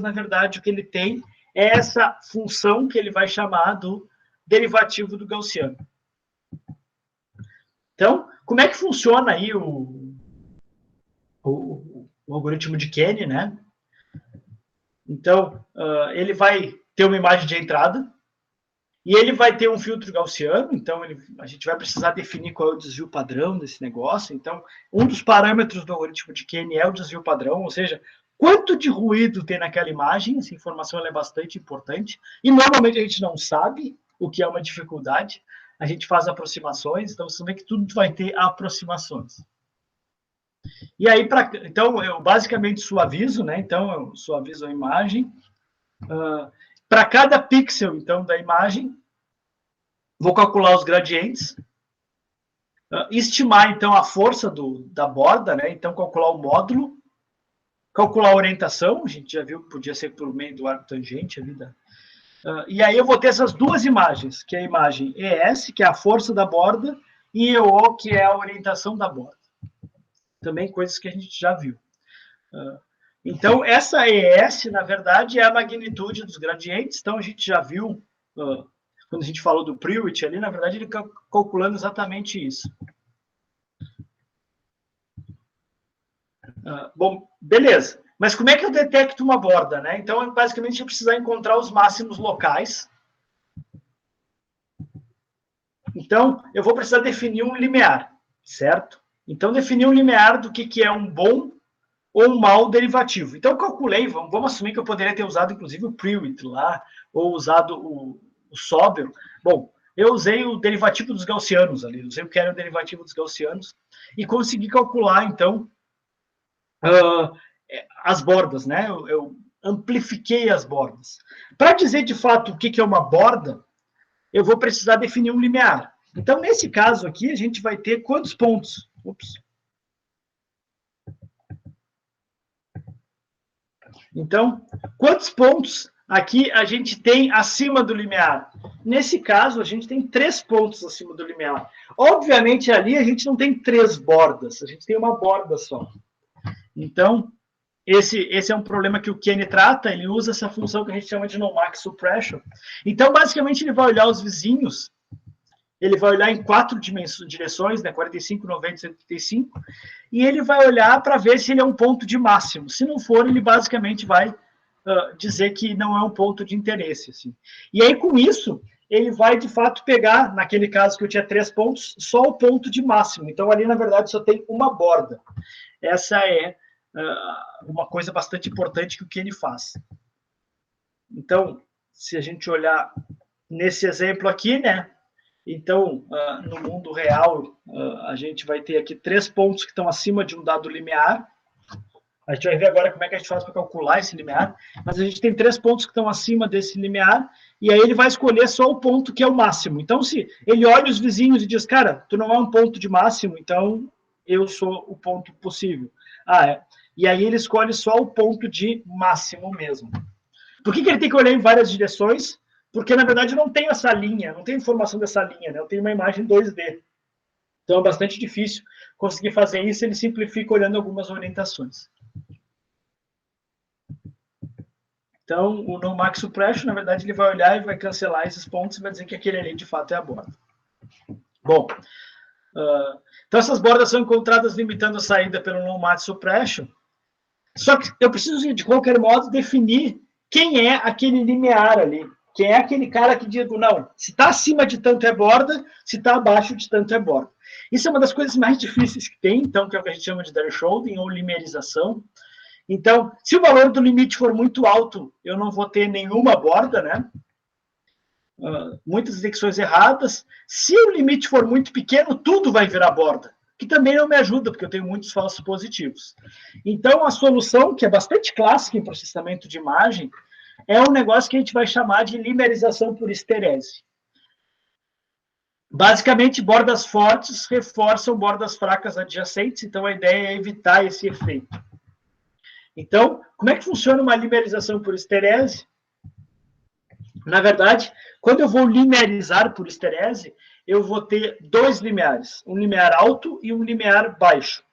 na verdade, o que ele tem é essa função que ele vai chamar do derivativo do gaussiano. Então, como é que funciona aí o algoritmo de Kenny, né? Então, ele vai ter uma imagem de entrada e ele vai ter um filtro gaussiano. Então, a gente vai precisar definir qual é o desvio padrão desse negócio. Então, um dos parâmetros do algoritmo de Kenny é o desvio padrão, ou seja, quanto de ruído tem naquela imagem. Essa informação é bastante importante. E, normalmente, a gente não sabe, o que é uma dificuldade. A gente faz aproximações, então você vê que tudo vai ter aproximações. E aí, então, eu basicamente suavizo, né? Então, eu suavizo a imagem. Para cada pixel, então, da imagem, vou calcular os gradientes. Estimar, então, a força da borda, né? Então, calcular o módulo. Calcular a orientação, a gente já viu que podia ser por meio do arco tangente ali. E aí eu vou ter essas duas imagens, que é a imagem ES, que é a força da borda, e EO, que é a orientação da borda. Também coisas que a gente já viu. Então, essa ES, na verdade, é a magnitude dos gradientes. Então, a gente já viu, quando a gente falou do Prewitt ali, na verdade, ele está calculando exatamente isso. Bom, beleza. Mas como é que eu detecto uma borda, né? Então, basicamente, a gente precisa encontrar os máximos locais. Então, eu vou precisar definir um limiar, certo? Então, definir um limiar do que é um bom ou um mau derivativo. Então, eu calculei, vamos assumir que eu poderia ter usado, inclusive, o Prewitt lá, ou usado o Sobel. Bom, eu usei o derivativo dos gaussianos ali, usei o que era o derivativo dos gaussianos, e consegui calcular, então, as bordas, né? Eu amplifiquei as bordas. Para dizer, de fato, o que é uma borda, eu vou precisar definir um limiar. Então, nesse caso aqui, a gente vai ter quantos pontos? Então, quantos pontos aqui a gente tem acima do limiar? Nesse caso, a gente tem 3 pontos acima do limiar. Obviamente, ali a gente não tem 3 bordas, a gente tem uma borda só. Então, esse é um problema que o Kenny trata, ele usa essa função que a gente chama de no-max suppression. Então, basicamente, ele vai olhar os vizinhos, ele vai olhar em 4 direções, né, 45, 90, 135, e ele vai olhar para ver se ele é um ponto de máximo. Se não for, ele basicamente vai dizer que não é um ponto de interesse. Assim. E aí, com isso, ele vai, de fato, pegar, naquele caso que eu tinha 3 pontos, só o ponto de máximo. Então, ali, na verdade, só tem uma borda. Essa é uma coisa bastante importante que o Kenny faz. Então, se a gente olhar nesse exemplo aqui, né? Então, no mundo real, a gente vai ter aqui 3 pontos que estão acima de um dado limiar. A gente vai ver agora como é que a gente faz para calcular esse limiar. Mas a gente tem 3 pontos que estão acima desse limiar, e aí ele vai escolher só o ponto que é o máximo. Então, se ele olha os vizinhos e diz, cara, tu não é um ponto de máximo, então eu sou o ponto possível. E aí ele escolhe só o ponto de máximo mesmo. Por que ele tem que olhar em várias direções? Porque, na verdade, eu não tenho essa linha, não tenho informação dessa linha, né? Eu tenho uma imagem 2D. Então, é bastante difícil conseguir fazer isso, ele simplifica olhando algumas orientações. Então, o no-max suppression, na verdade, ele vai olhar e vai cancelar esses pontos e vai dizer que aquele ali, de fato, é a borda. Bom, então essas bordas são encontradas limitando a saída pelo no-max suppression. Só que eu preciso, de qualquer modo, definir quem é aquele limiar ali. Quem é aquele cara que diz, não, se está acima de tanto é borda, se está abaixo de tanto é borda. Isso é uma das coisas mais difíceis que tem, então, que é o que a gente chama de thresholding ou limerização. Então, se o valor do limite for muito alto, eu não vou ter nenhuma borda, né? Muitas detecções erradas. Se o limite for muito pequeno, tudo vai virar borda, que também não me ajuda, porque eu tenho muitos falsos positivos. Então, a solução, que é bastante clássica em processamento de imagem, é um negócio que a gente vai chamar de limerização por esterese. Basicamente, bordas fortes reforçam bordas fracas adjacentes, então a ideia é evitar esse efeito. Então, como é que funciona uma limerização por esterese? Na verdade, quando eu vou linearizar por esterese, eu vou ter 2 limiares, um limiar alto e um limiar baixo.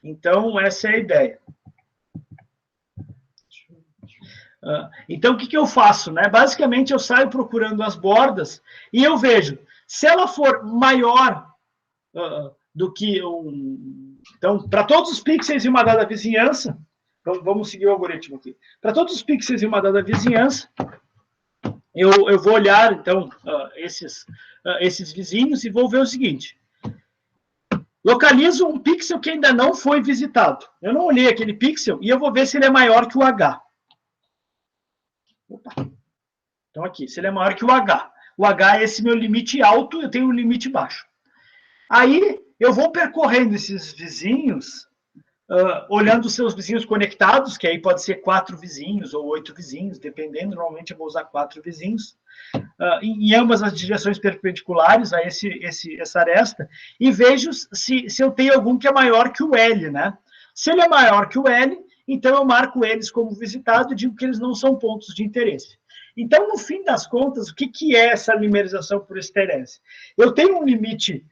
Então, essa é a ideia. Então, o que eu faço? Né? Basicamente, eu saio procurando as bordas e eu vejo, se ela for maior do que Então, para todos os pixels em uma dada vizinhança, vamos seguir o algoritmo aqui. Para todos os pixels em uma dada vizinhança, eu vou olhar, então, esses vizinhos e vou ver o seguinte. Localizo um pixel que ainda não foi visitado. Eu não olhei aquele pixel e eu vou ver se ele é maior que o H. Opa. Então, aqui, se ele é maior que o H. O H é esse meu limite alto, eu tenho um limite baixo. Aí, eu vou percorrendo esses vizinhos, olhando os seus vizinhos conectados, que aí pode ser 4 vizinhos ou 8 vizinhos, dependendo, normalmente eu vou usar 4 vizinhos, em ambas as direções perpendiculares a essa aresta, e vejo se eu tenho algum que é maior que o L, né? Se ele é maior que o L, então eu marco eles como visitado e digo que eles não são pontos de interesse. Então, no fim das contas, o que é essa limerização por esterese? Eu tenho um limite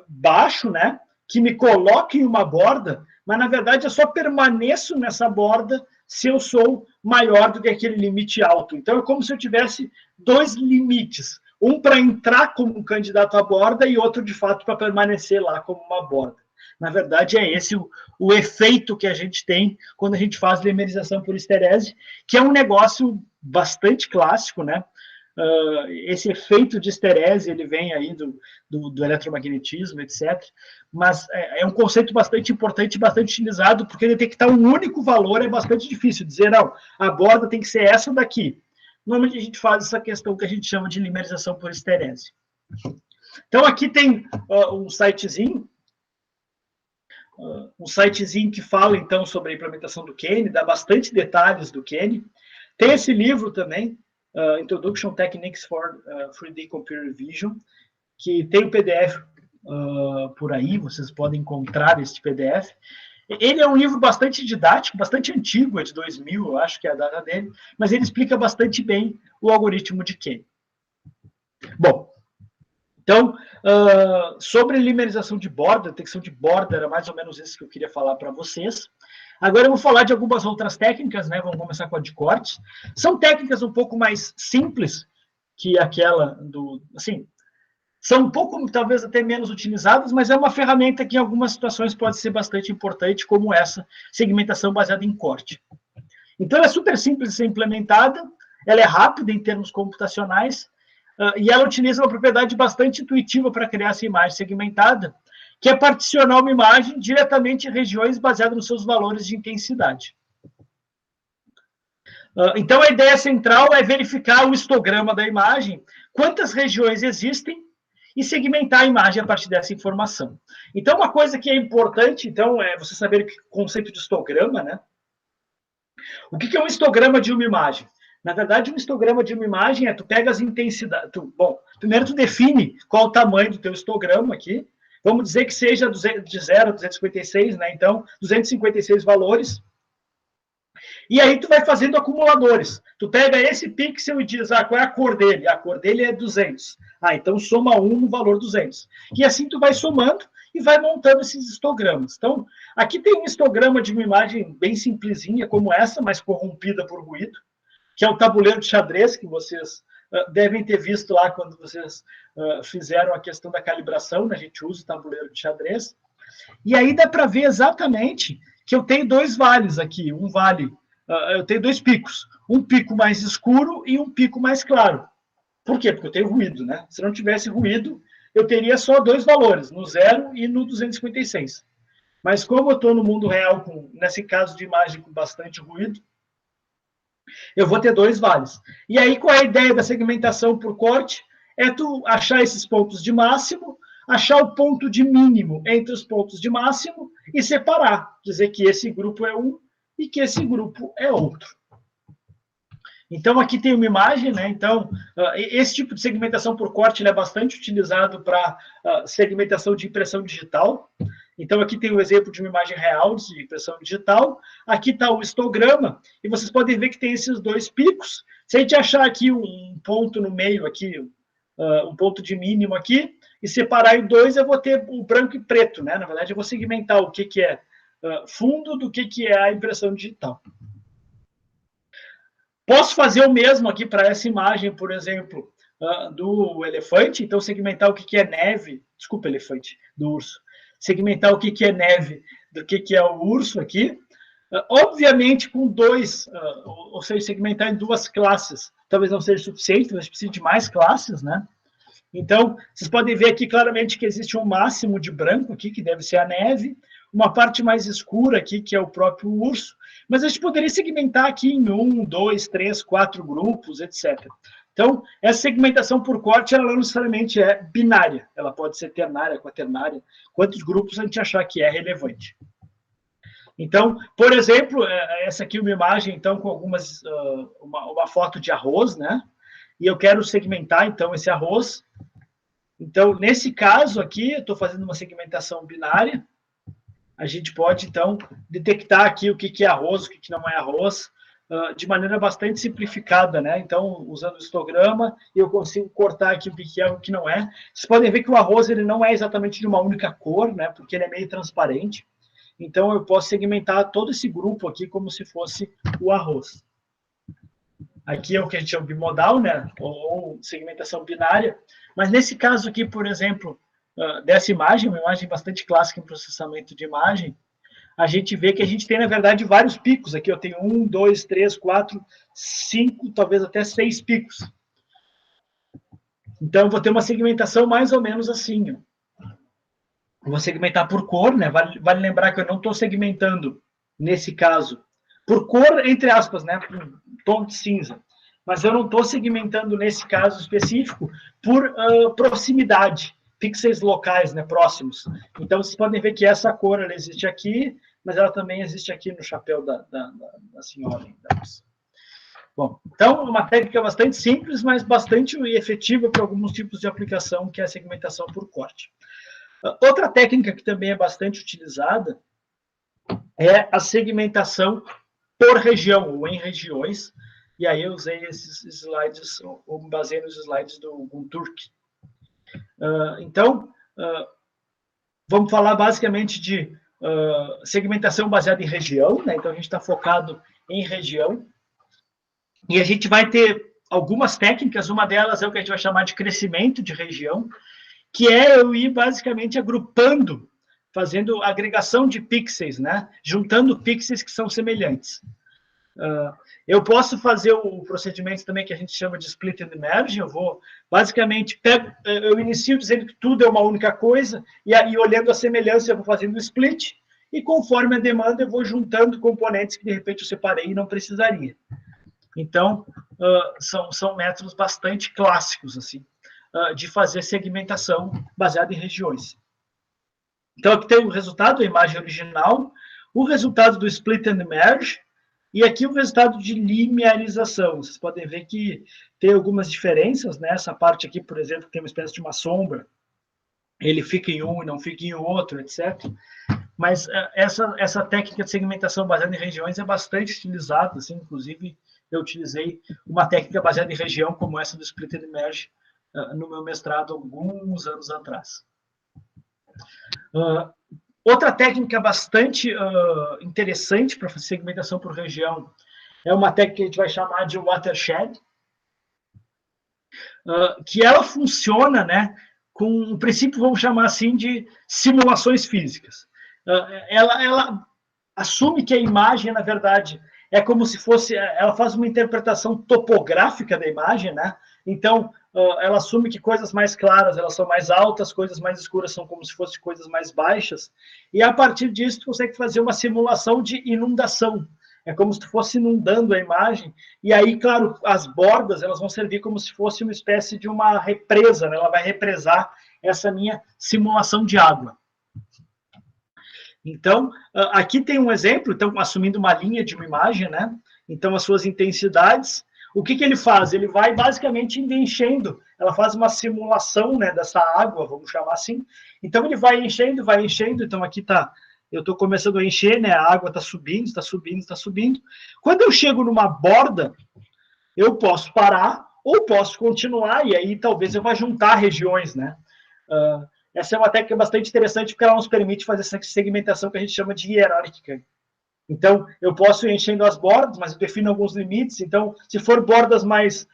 baixo, né, que me coloca em uma borda, mas, na verdade, eu só permaneço nessa borda se eu sou maior do que aquele limite alto. Então, é como se eu tivesse 2 limites, um para entrar como candidato à borda e outro, de fato, para permanecer lá como uma borda. Na verdade, é esse o efeito que a gente tem quando a gente faz limerização por esterese, que é um negócio bastante clássico, né? esse efeito de esterese, ele vem aí do eletromagnetismo, etc. Mas é um conceito bastante importante, bastante utilizado, porque detectar um único valor é bastante difícil. Dizer, não, a borda tem que ser essa daqui. Normalmente a gente faz essa questão que a gente chama de limerização por esterese. Então, aqui tem um sitezinho que fala, então, sobre a implementação do Kane, dá bastante detalhes do Kane. Tem esse livro também, Introduction Techniques for 3D Computer Vision, que tem o PDF por aí, vocês podem encontrar este PDF. Ele é um livro bastante didático, bastante antigo, é de 2000, eu acho que é a data dele, mas ele explica bastante bem o algoritmo de Kane. Bom, então, sobre limerização de borda, detecção de borda, era mais ou menos isso que eu queria falar para vocês. Agora eu vou falar de algumas outras técnicas, né? Vamos começar com a de corte. São técnicas um pouco mais simples que aquela assim, são um pouco, talvez até menos utilizadas, mas é uma ferramenta que em algumas situações pode ser bastante importante, como essa segmentação baseada em corte. Então, ela é super simples de ser implementada, ela é rápida em termos computacionais, e ela utiliza uma propriedade bastante intuitiva para criar essa imagem segmentada, que é particionar uma imagem diretamente em regiões baseadas nos seus valores de intensidade. Então, a ideia central é verificar o histograma da imagem, quantas regiões existem, e segmentar a imagem a partir dessa informação. Então, uma coisa que é importante, então, é você saber o conceito de histograma, né? O que é um histograma de uma imagem? Na verdade, um histograma de uma imagem tu pega as intensidades. Bom, primeiro tu define qual o tamanho do teu histograma aqui. Vamos dizer que seja de 0 a 256, né? Então, 256 valores. E aí tu vai fazendo acumuladores. Tu pega esse pixel e diz, qual é a cor dele? A cor dele é 200. Então soma 1 no valor 200. E assim tu vai somando e vai montando esses histogramas. Então, aqui tem um histograma de uma imagem bem simplesinha, como essa, mas corrompida por ruído, que é o tabuleiro de xadrez, que vocês devem ter visto lá quando vocês fizeram a questão da calibração, né? A gente usa o tabuleiro de xadrez. E aí dá para ver exatamente que eu tenho dois vales aqui. Um vale, eu tenho dois picos. Um pico mais escuro e um pico mais claro. Por quê? Porque eu tenho ruído, né? Se não tivesse ruído, eu teria só dois valores, no 0 e no 256. Mas como eu estou no mundo real, nesse caso de imagem com bastante ruído, eu vou ter dois vales. E aí, qual é a ideia da segmentação por corte? É tu achar esses pontos de máximo, achar o ponto de mínimo entre os pontos de máximo e separar. Dizer que esse grupo é um e que esse grupo é outro. Então, aqui tem uma imagem, né? Então, esse tipo de segmentação por corte é bastante utilizado para segmentação de impressão digital. Então, aqui tem o exemplo de uma imagem real de impressão digital. Aqui está o histograma, e vocês podem ver que tem esses dois picos. Se a gente achar aqui um ponto no meio, aqui, um ponto de mínimo aqui, e separar em dois, eu vou ter o branco e preto, né? Na verdade, eu vou segmentar o que é fundo do que é a impressão digital. Posso fazer o mesmo aqui para essa imagem, por exemplo, do elefante. Então, segmentar o que é neve. Desculpa, elefante, do urso. Segmentar o que é neve do que é o urso aqui. Obviamente, com dois, ou seja, segmentar em duas classes. Talvez não seja suficiente, talvez precise de mais classes, né? Então, vocês podem ver aqui claramente que existe um máximo de branco aqui, que deve ser a neve, uma parte mais escura aqui, que é o próprio urso, mas a gente poderia segmentar aqui em 1, 2, 3, 4 grupos, etc. Então, essa segmentação por corte, ela não necessariamente é binária, ela pode ser ternária, quaternária, quantos grupos a gente achar que é relevante. Então, por exemplo, essa aqui é uma imagem, então, com algumas, uma foto de arroz, né? E eu quero segmentar, então, esse arroz. Então, nesse caso aqui, eu estou fazendo uma segmentação binária. A gente pode, então, detectar aqui o que é arroz, o que não é arroz, de maneira bastante simplificada, né? Então, usando o histograma, eu consigo cortar aqui o que é e o que não é. Vocês podem ver que o arroz ele não é exatamente de uma única cor, né? Porque ele é meio transparente. Então, eu posso segmentar todo esse grupo aqui como se fosse o arroz. Aqui é o que a gente chama de bimodal, né? Ou segmentação binária. Mas nesse caso aqui, por exemplo, dessa imagem, uma imagem bastante clássica em processamento de imagem, a gente vê que a gente tem, na verdade, vários picos. Aqui eu tenho 1, 2, 3, 4, 5, talvez até 6 picos. Então, eu vou ter uma segmentação mais ou menos assim. Ó. Vou segmentar por cor, né? Vale lembrar que eu não estou segmentando, nesse caso, por cor, entre aspas, né? Por tom de cinza. Mas eu não estou segmentando, nesse caso específico, por proximidade, pixels locais, né? Próximos. Então, vocês podem ver que essa cor ela existe aqui, mas ela também existe aqui no chapéu da senhora. Bom, então, uma técnica bastante simples, mas bastante efetiva para alguns tipos de aplicação, que é a segmentação por corte. Outra técnica que também é bastante utilizada é a segmentação por região, ou em regiões, e aí eu usei esses slides, ou me baseei nos slides do Gunturk. Então, vamos falar basicamente de segmentação baseada em região, né? Então a gente está focado em região, e a gente vai ter algumas técnicas, uma delas é o que a gente vai chamar de crescimento de região, que é eu ir basicamente agrupando, fazendo agregação de pixels, né? Juntando pixels que são semelhantes. Eu posso fazer o procedimento também que a gente chama de split and merge. Eu vou, basicamente, eu inicio dizendo que tudo é uma única coisa, e aí, olhando a semelhança, eu vou fazendo o split, e conforme a demanda, eu vou juntando componentes que, de repente, eu separei e não precisaria. Então, são métodos bastante clássicos, assim, de fazer segmentação baseada em regiões. Então, aqui tem o resultado, a imagem original, o resultado do split and merge, e aqui o resultado de linearização. Vocês podem ver que tem algumas diferenças, né? Essa parte aqui, por exemplo, tem uma espécie de uma sombra, ele fica em um e não fica em outro, etc. Mas essa técnica de segmentação baseada em regiões é bastante utilizada, assim, inclusive eu utilizei uma técnica baseada em região como essa do split and merge no meu mestrado alguns anos atrás. Outra técnica bastante interessante para fazer segmentação por região é uma técnica que a gente vai chamar de watershed, que ela funciona, né, com um princípio, vamos chamar assim, de simulações físicas. Ela assume que a imagem, na verdade, é como se fosse, ela faz uma interpretação topográfica da imagem, né? Então, ela assume que coisas mais claras, elas são mais altas, coisas mais escuras são como se fossem coisas mais baixas, e a partir disso, tu consegue fazer uma simulação de inundação. É como se tu fosse inundando a imagem, e aí, claro, as bordas, elas vão servir como se fosse uma espécie de uma represa, né? Ela vai represar essa minha simulação de água. Então, aqui tem um exemplo, então, assumindo uma linha de uma imagem, né? Então, as suas intensidades, o que ele faz? Ele vai basicamente enchendo, ela faz uma simulação, né, dessa água, vamos chamar assim. Então, ele vai enchendo, então aqui está, eu estou começando a encher, né, a água está subindo, está subindo, está subindo. Quando eu chego numa borda, eu posso parar ou posso continuar, e aí talvez eu vá juntar regiões, né? Essa é uma técnica bastante interessante, porque ela nos permite fazer essa segmentação que a gente chama de hierárquica. Então, eu posso ir enchendo as bordas, mas eu defino alguns limites. Então, se for bordas mais,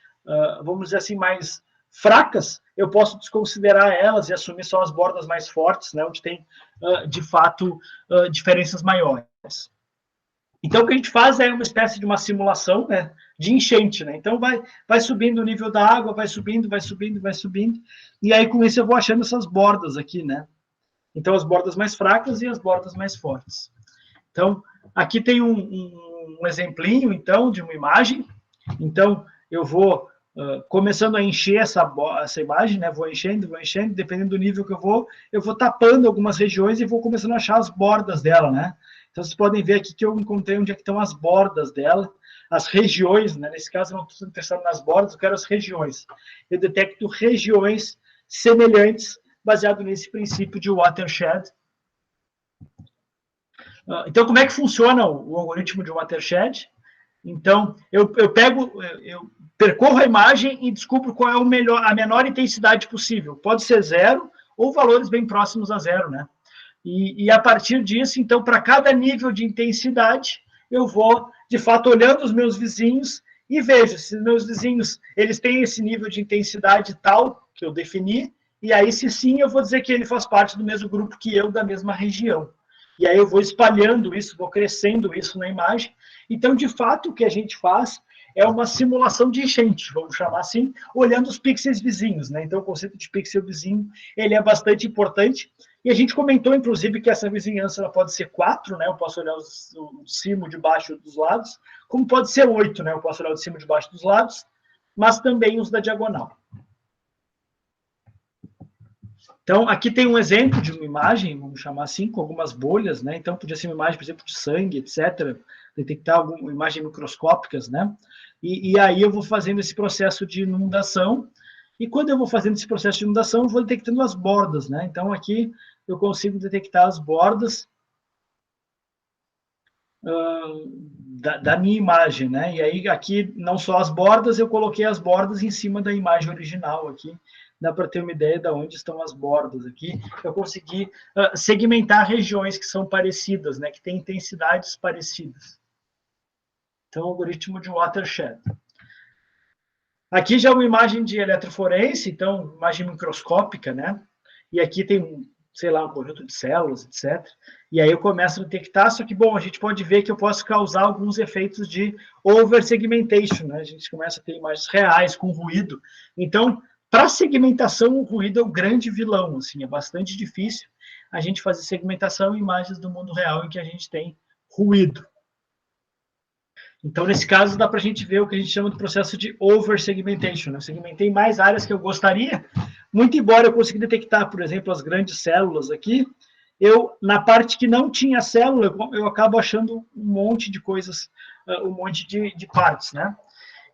vamos dizer assim, mais fracas, eu posso desconsiderar elas e assumir só as bordas mais fortes, né, onde tem, de fato, diferenças maiores. Então, o que a gente faz é uma espécie de uma simulação, né, de enchente, né? Então, vai subindo o nível da água, vai subindo, vai subindo, vai subindo, e aí, com isso, eu vou achando essas bordas aqui, né? Então, as bordas mais fracas e as bordas mais fortes. Então, aqui tem um exemplinho, então, de uma imagem. Então, eu vou começando a encher essa imagem, né? Vou enchendo, dependendo do nível que eu vou tapando algumas regiões e vou começando a achar as bordas dela, né? Então, vocês podem ver aqui que eu encontrei onde é que estão as bordas dela, as regiões, né? Nesse caso, eu não estou interessado nas bordas, eu quero as regiões. Eu detecto regiões semelhantes, baseado nesse princípio de watershed. Então, como é que funciona o algoritmo de watershed? Então, eu percorro a imagem e descubro qual é a menor intensidade possível. Pode ser 0 ou valores bem próximos a 0, né? E a partir disso, então, para cada nível de intensidade, eu vou, de fato, olhando os meus vizinhos e vejo se meus vizinhos eles têm esse nível de intensidade tal que eu defini, e aí, se sim, eu vou dizer que ele faz parte do mesmo grupo que eu, da mesma região. E aí eu vou espalhando isso, vou crescendo isso na imagem. Então, de fato, o que a gente faz é uma simulação de enchente, vamos chamar assim, olhando os pixels vizinhos, né? Então, o conceito de pixel vizinho, ele é bastante importante, e a gente comentou, inclusive, que essa vizinhança ela pode ser 4, né? Eu posso olhar o de cima, de baixo dos lados, como pode ser 8, né? Eu posso olhar o de cima, de baixo dos lados, mas também os da diagonal. Então, aqui tem um exemplo de uma imagem, vamos chamar assim, com algumas bolhas, né? Então, podia ser uma imagem, por exemplo, de sangue, etc. Detectar alguma imagem microscópicas, né? E aí eu vou fazendo esse processo de inundação, e quando eu vou fazendo esse processo de inundação, eu vou detectando as bordas, né? Então, aqui eu consigo detectar as bordas da minha imagem, né? E aí, aqui, não só as bordas, eu coloquei as bordas em cima da imagem original aqui. Dá para ter uma ideia de onde estão as bordas aqui. Eu consegui segmentar regiões que são parecidas, né? Que têm intensidades parecidas. Então, algoritmo de watershed. Aqui já é uma imagem de eletroforense, então, imagem microscópica, né? E aqui tem, sei lá, um conjunto de células, etc. E aí eu começo a detectar, só que, bom, a gente pode ver que eu posso causar alguns efeitos de oversegmentation, né? A gente começa a ter imagens reais com ruído. Então, para segmentação, o ruído é o grande vilão, assim, é bastante difícil a gente fazer segmentação em imagens do mundo real em que a gente tem ruído. Então, nesse caso, dá para a gente ver o que a gente chama de processo de over-segmentation. Eu segmentei mais áreas que eu gostaria, muito embora eu consiga detectar, por exemplo, as grandes células aqui, na parte que não tinha célula, eu acabo achando um monte de coisas, um monte de partes, né?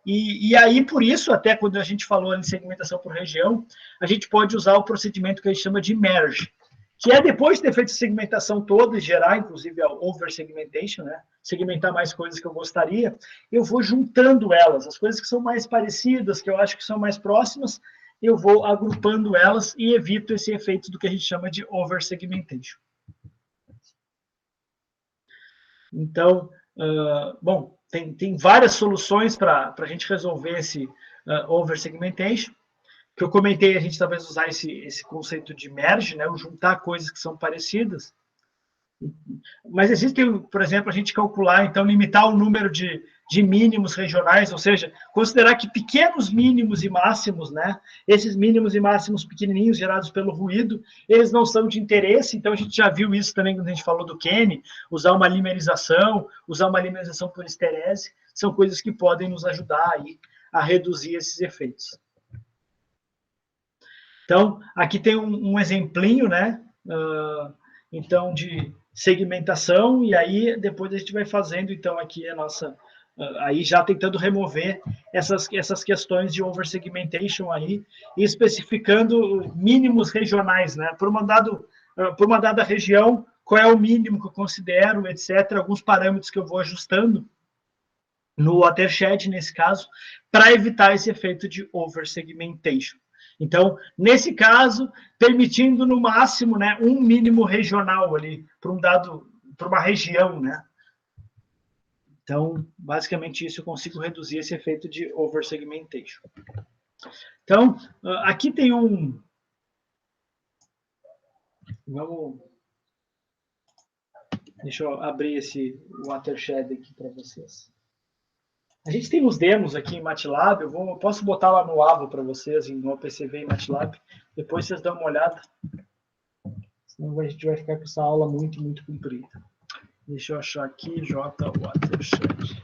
E aí, por isso, até quando a gente falou em segmentação por região, a gente pode usar o procedimento que a gente chama de merge, que é depois de ter feito a segmentação toda e gerar, inclusive, a over-segmentation, né? Segmentar mais coisas que eu gostaria, eu vou juntando elas, as coisas que são mais parecidas, que eu acho que são mais próximas, eu vou agrupando elas e evito esse efeito do que a gente chama de over-segmentation. Então, bom, tem várias soluções para a gente resolver esse over-segmentation. Que eu comentei, a gente talvez usar esse conceito de merge, né, juntar coisas que são parecidas. Mas existe, por exemplo, a gente calcular, então, limitar o número de mínimos regionais, ou seja, considerar que pequenos mínimos e máximos, né, esses mínimos e máximos pequenininhos gerados pelo ruído, eles não são de interesse, então a gente já viu isso também quando a gente falou do Kenny, usar uma limerização por esterese, são coisas que podem nos ajudar aí a reduzir esses efeitos. Então, aqui tem um exemplinho, né, então, de segmentação, e aí depois a gente vai fazendo, então, aqui a nossa, aí já tentando remover essas questões de over-segmentation aí, e especificando mínimos regionais, né, por uma dada região, qual é o mínimo que eu considero, etc., alguns parâmetros que eu vou ajustando no watershed, nesse caso, para evitar esse efeito de over-segmentation. Então, nesse caso, permitindo no máximo, né, um mínimo regional ali para uma região, né? Então, basicamente isso eu consigo reduzir esse efeito de over-segmentation. Então, aqui tem deixa eu abrir esse watershed aqui para vocês. A gente tem uns demos aqui em MATLAB, eu posso botar lá no AVO para vocês, no OPCV e MATLAB, depois vocês dão uma olhada, senão a gente vai ficar com essa aula muito, muito comprida. Deixa eu achar aqui, J watershed.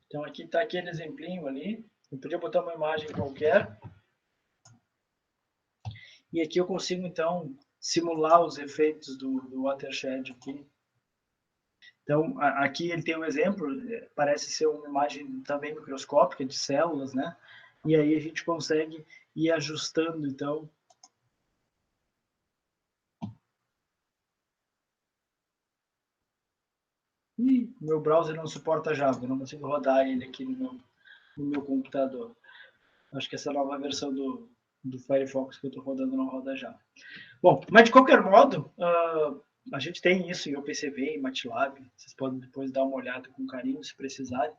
Então, aqui está aquele exemplinho ali. Eu podia botar uma imagem qualquer. E aqui eu consigo, então, simular os efeitos do watershed aqui. Então, aqui ele tem um exemplo, parece ser uma imagem também microscópica de células, né? E aí a gente consegue ir ajustando, então. Ih, meu browser não suporta Java, eu não consigo rodar ele aqui no meu computador. Acho que essa nova versão do Firefox que eu estou rodando não roda Java. Bom, mas de qualquer modo, A gente tem isso em OpenCV, em MATLAB, vocês podem depois dar uma olhada com carinho, se precisarem.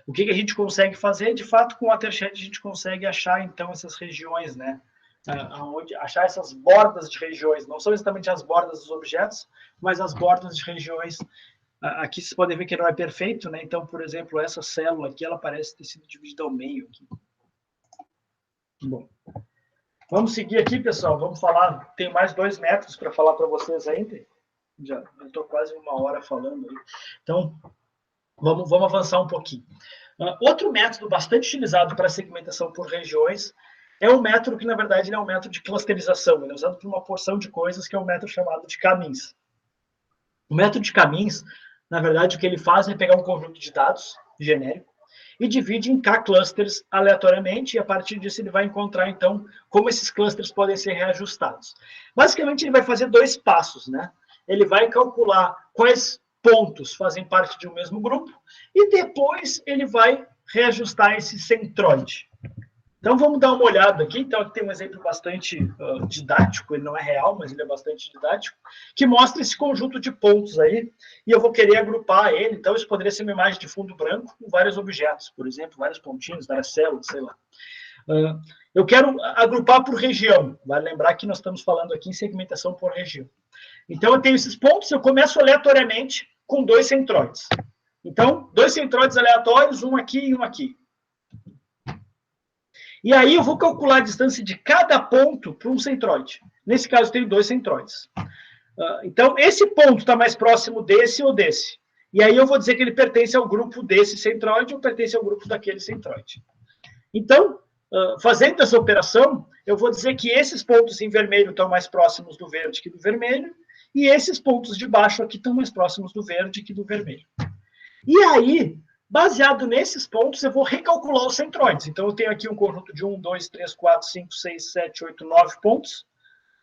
O que a gente consegue fazer? De fato, com o Watershed, a gente consegue achar, então, essas regiões, né? Achar essas bordas de regiões, não são exatamente as bordas dos objetos, mas as bordas de regiões. Aqui vocês podem ver que não é perfeito, né? Então, por exemplo, essa célula aqui, ela parece ter sido dividida ao meio. Aqui. Bom, vamos seguir aqui, pessoal. Vamos falar. Tem mais 2 métodos para falar para vocês ainda. Já estou quase 1 hora falando aí. Então, vamos avançar um pouquinho. Outro método bastante utilizado para segmentação por regiões é um método que, na verdade, é um método de clusterização. Ele é usado por uma porção de coisas, que é um método chamado de caminhos. O método de caminhos, na verdade, o que ele faz é pegar um conjunto de dados genérico e divide em K-clusters aleatoriamente, e a partir disso ele vai encontrar, então, como esses clusters podem ser reajustados. Basicamente, ele vai fazer 2 passos, né? Ele vai calcular quais pontos fazem parte de um mesmo grupo, e depois ele vai reajustar esse centroide. Então, vamos dar uma olhada aqui. Então, aqui tem um exemplo bastante didático, ele não é real, mas ele é bastante didático, que mostra esse conjunto de pontos aí, e eu vou querer agrupar ele. Então, isso poderia ser uma imagem de fundo branco com vários objetos, por exemplo, vários pontinhos, várias células, sei lá. Eu quero agrupar por região. Vale lembrar que nós estamos falando aqui em segmentação por região. Então, eu tenho esses pontos, eu começo aleatoriamente com 2 centroides. Então, 2 centroides aleatórios, um aqui e um aqui. E aí eu vou calcular a distância de cada ponto para um centroide. Nesse caso, eu tenho 2 centroides. Então, esse ponto está mais próximo desse ou desse. E aí eu vou dizer que ele pertence ao grupo desse centroide ou pertence ao grupo daquele centroide. Então, fazendo essa operação, eu vou dizer que esses pontos em vermelho estão mais próximos do verde que do vermelho, e esses pontos de baixo aqui estão mais próximos do verde que do vermelho. E aí, baseado nesses pontos, eu vou recalcular os centroides. Então, eu tenho aqui um conjunto de 1, 2, 3, 4, 5, 6, 7, 8, 9 pontos.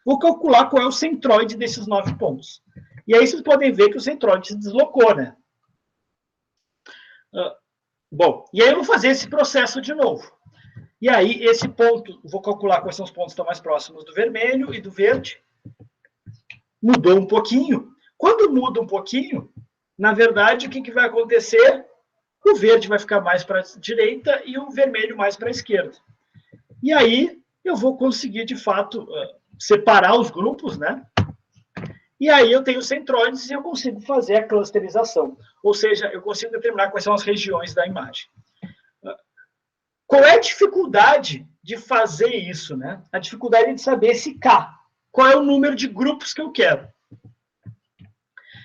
Vou calcular qual é o centroide desses 9 pontos. E aí vocês podem ver que o centroide se deslocou, né? Bom, e aí eu vou fazer esse processo de novo. E aí, esse ponto, vou calcular quais são os pontos que estão mais próximos do vermelho e do verde. Mudou um pouquinho. Quando muda um pouquinho, na verdade, o que vai acontecer? O verde vai ficar mais para a direita e o vermelho mais para a esquerda. E aí, eu vou conseguir, de fato, separar os grupos, né? E aí eu tenho centroides e eu consigo fazer a clusterização. Ou seja, eu consigo determinar quais são as regiões da imagem. Qual é a dificuldade de fazer isso, né? A dificuldade é de saber esse K. Qual é o número de grupos que eu quero?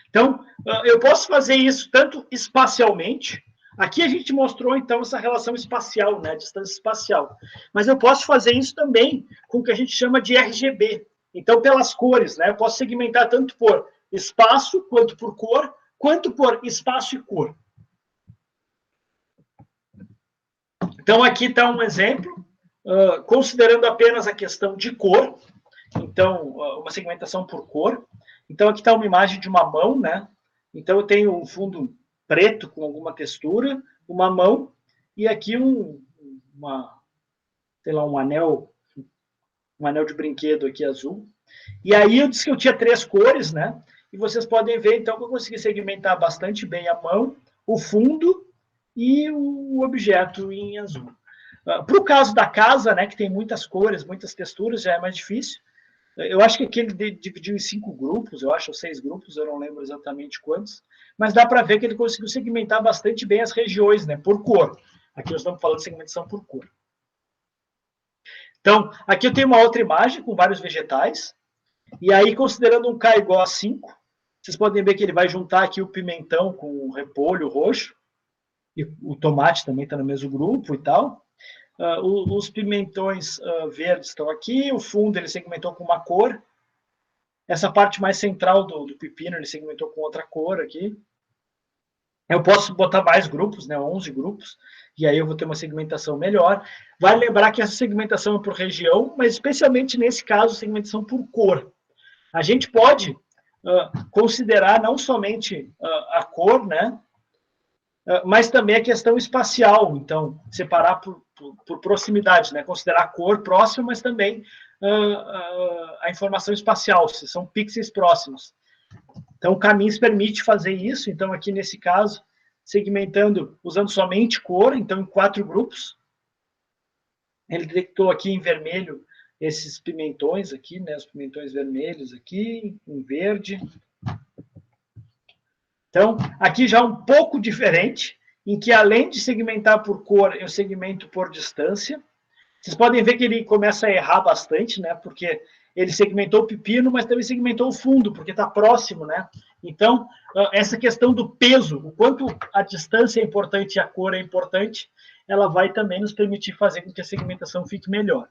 Então, eu posso fazer isso tanto espacialmente. Aqui a gente mostrou, então, essa relação espacial, né? Distância espacial. Mas eu posso fazer isso também com o que a gente chama de RGB. Então, pelas cores, né? Eu posso segmentar tanto por espaço, quanto por cor, quanto por espaço e cor. Então, aqui está um exemplo, considerando apenas a questão de cor. Então, uma segmentação por cor. Então, aqui está uma imagem de uma mão, né? Então, eu tenho um fundo preto com alguma textura, uma mão, e aqui sei lá, um anel de brinquedo aqui azul. E aí, eu disse que eu tinha 3 cores, né? E vocês podem ver, então, que eu consegui segmentar bastante bem a mão, o fundo e o objeto em azul. Para o caso da casa, né, que tem muitas cores, muitas texturas, já é mais difícil. Eu acho que aqui ele dividiu em 5 grupos, eu acho, ou 6 grupos, eu não lembro exatamente quantos, mas dá para ver que ele conseguiu segmentar bastante bem as regiões, né, por cor. Aqui nós estamos falando de segmentação por cor. Então, aqui eu tenho uma outra imagem com vários vegetais, e aí, considerando um K igual a 5, vocês podem ver que ele vai juntar aqui o pimentão com o repolho roxo, e o tomate também está no mesmo grupo e tal. Os pimentões verdes estão aqui, o fundo ele segmentou com uma cor. Essa parte mais central do pepino ele segmentou com outra cor aqui. Eu posso botar mais grupos, né, 11 grupos, e aí eu vou ter uma segmentação melhor. Vale lembrar que essa segmentação é por região, mas especialmente nesse caso, segmentação por cor. A gente pode considerar não somente a cor, né, mas também a questão espacial. Então, separar por proximidade, né? Considerar a cor próxima, mas também a informação espacial, se são pixels próximos. Então, o Caminhos permite fazer isso. Então, aqui nesse caso, segmentando, usando somente cor, então em 4 grupos. Ele detectou aqui em vermelho esses pimentões aqui, né, os pimentões vermelhos aqui, em verde. Então, aqui já um pouco diferente, em que além de segmentar por cor, eu segmento por distância. Vocês podem ver que ele começa a errar bastante, né? Porque ele segmentou o pepino, mas também segmentou o fundo, porque está próximo, né? Então, essa questão do peso, o quanto a distância é importante e a cor é importante, ela vai também nos permitir fazer com que a segmentação fique melhor.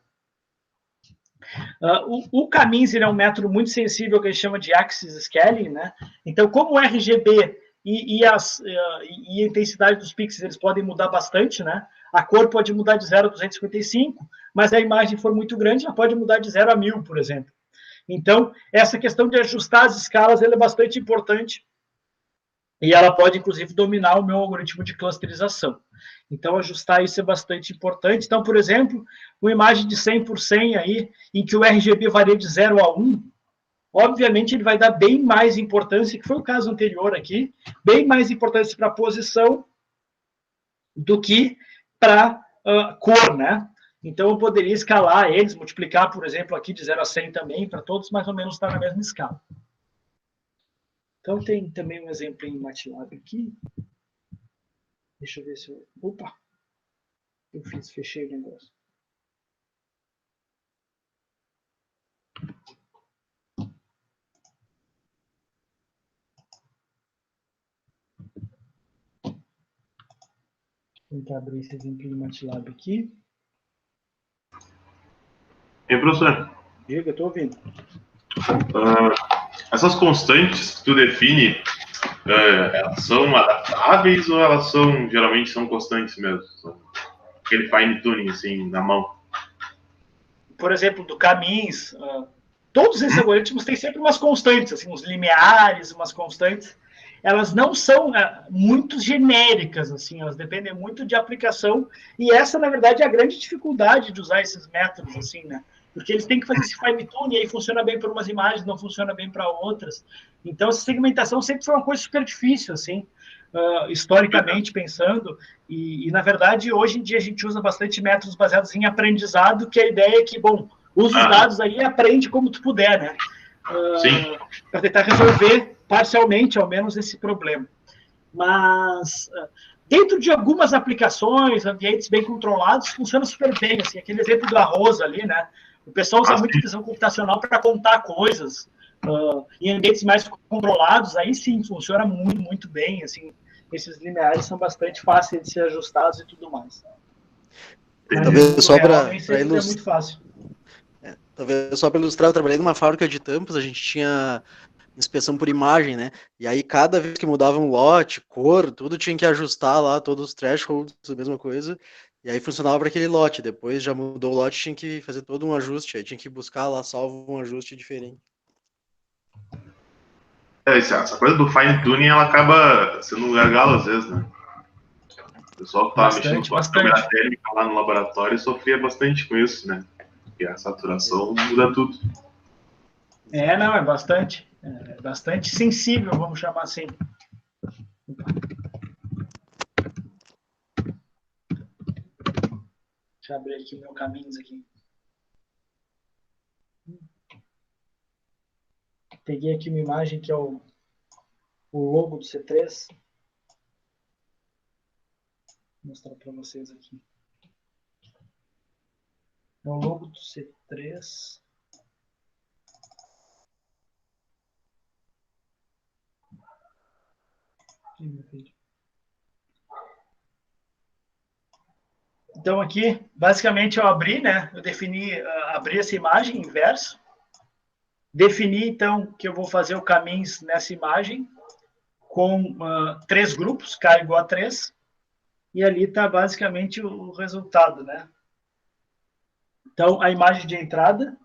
O Caminhos é um método muito sensível que a gente chama de axis scaling, né? Então, como o RGB e a intensidade dos pixels eles podem mudar bastante, né? A cor pode mudar de 0 a 255, mas se a imagem for muito grande, ela pode mudar de 0 a 1000, por exemplo. Então, essa questão de ajustar as escalas ela é bastante importante e ela pode, inclusive, dominar o meu algoritmo de clusterização. Então, ajustar isso é bastante importante. Então, por exemplo, uma imagem de 100 por 100 aí, em que o RGB varia de 0 a 1, obviamente ele vai dar bem mais importância, que foi o caso anterior aqui, bem mais importância para a posição do que para cor, né? Então, eu poderia escalar eles, multiplicar, por exemplo, aqui de 0 a 100 também, para todos mais ou menos estar na mesma escala. Então, tem também um exemplo em MATLAB aqui. Deixa eu ver se eu... Opa! Eu fechei o negócio. Vou tentar abrir esse exemplo em MATLAB aqui. E professor? Diga, eu estou ouvindo. Essas constantes que tu define, elas são adaptáveis ou elas geralmente são constantes mesmo? Aquele fine tuning, assim, na mão. Por exemplo, do Caminhos, todos esses algoritmos têm sempre umas constantes, assim, uns limiares, umas constantes. Elas não são muito genéricas, assim, elas dependem muito de aplicação, e essa, na verdade, é a grande dificuldade de usar esses métodos, assim, né? Porque eles têm que fazer esse fine tuning, e aí funciona bem para umas imagens, não funciona bem para outras. Então, essa segmentação sempre foi uma coisa super difícil, assim, historicamente pensando, e, na verdade, hoje em dia a gente usa bastante métodos baseados em aprendizado, que a ideia é que, bom, usa os dados aí e aprende como tu puder, né? Para tentar resolver parcialmente, ao menos, esse problema. Mas, dentro de algumas aplicações, ambientes bem controlados, funciona super bem, assim, aquele exemplo do arroz ali, né? O pessoal usa muito visão computacional para contar coisas. Em ambientes mais controlados, aí sim, funciona muito, muito bem, assim, esses lineares são bastante fáceis de ser ajustados e tudo mais. Talvez só para ilustrar. É muito fácil. Talvez só para ilustrar, eu trabalhei numa fábrica de tampas, a gente tinha inspeção por imagem, né? E aí cada vez que mudava um lote, cor, tudo tinha que ajustar lá, todos os thresholds, a mesma coisa. E aí funcionava para aquele lote. Depois já mudou o lote, tinha que fazer todo um ajuste, aí tinha que buscar lá salvo um ajuste diferente. Essa coisa do fine tuning, ela acaba sendo um gargalo às vezes, né? O pessoal que estava mexendo com a câmera térmica lá no laboratório sofria bastante com isso, né? Porque a saturação muda tudo. Não, é bastante sensível, vamos chamar assim. Deixa eu abrir aqui o meu Caminhos aqui. Peguei aqui uma imagem que é o logo do C3. Vou mostrar para vocês aqui. É o logo do C3. Então, aqui, basicamente, eu abri, né? Eu defini, abri essa imagem em verso. Defini, então, que eu vou fazer o Caminhos nessa imagem com 3 grupos, K igual a 3. E ali está basicamente o resultado, né? Então, a imagem de entrada.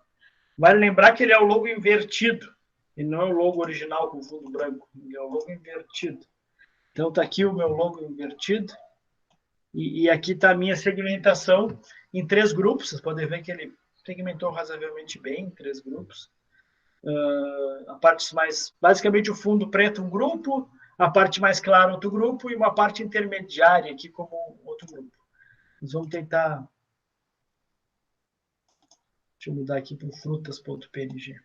Vale lembrar que ele é o logo invertido. Ele não é o logo original com fundo branco. Ele é o logo invertido. Então, está aqui o meu logo invertido. E aqui está a minha segmentação em 3 grupos. Vocês podem ver que ele segmentou razoavelmente bem em 3 grupos. A parte mais... Basicamente, o fundo preto, um grupo, a parte mais clara, outro grupo, e uma parte intermediária aqui como outro grupo. Nós vamos tentar... Deixa eu mudar aqui para o frutas.png.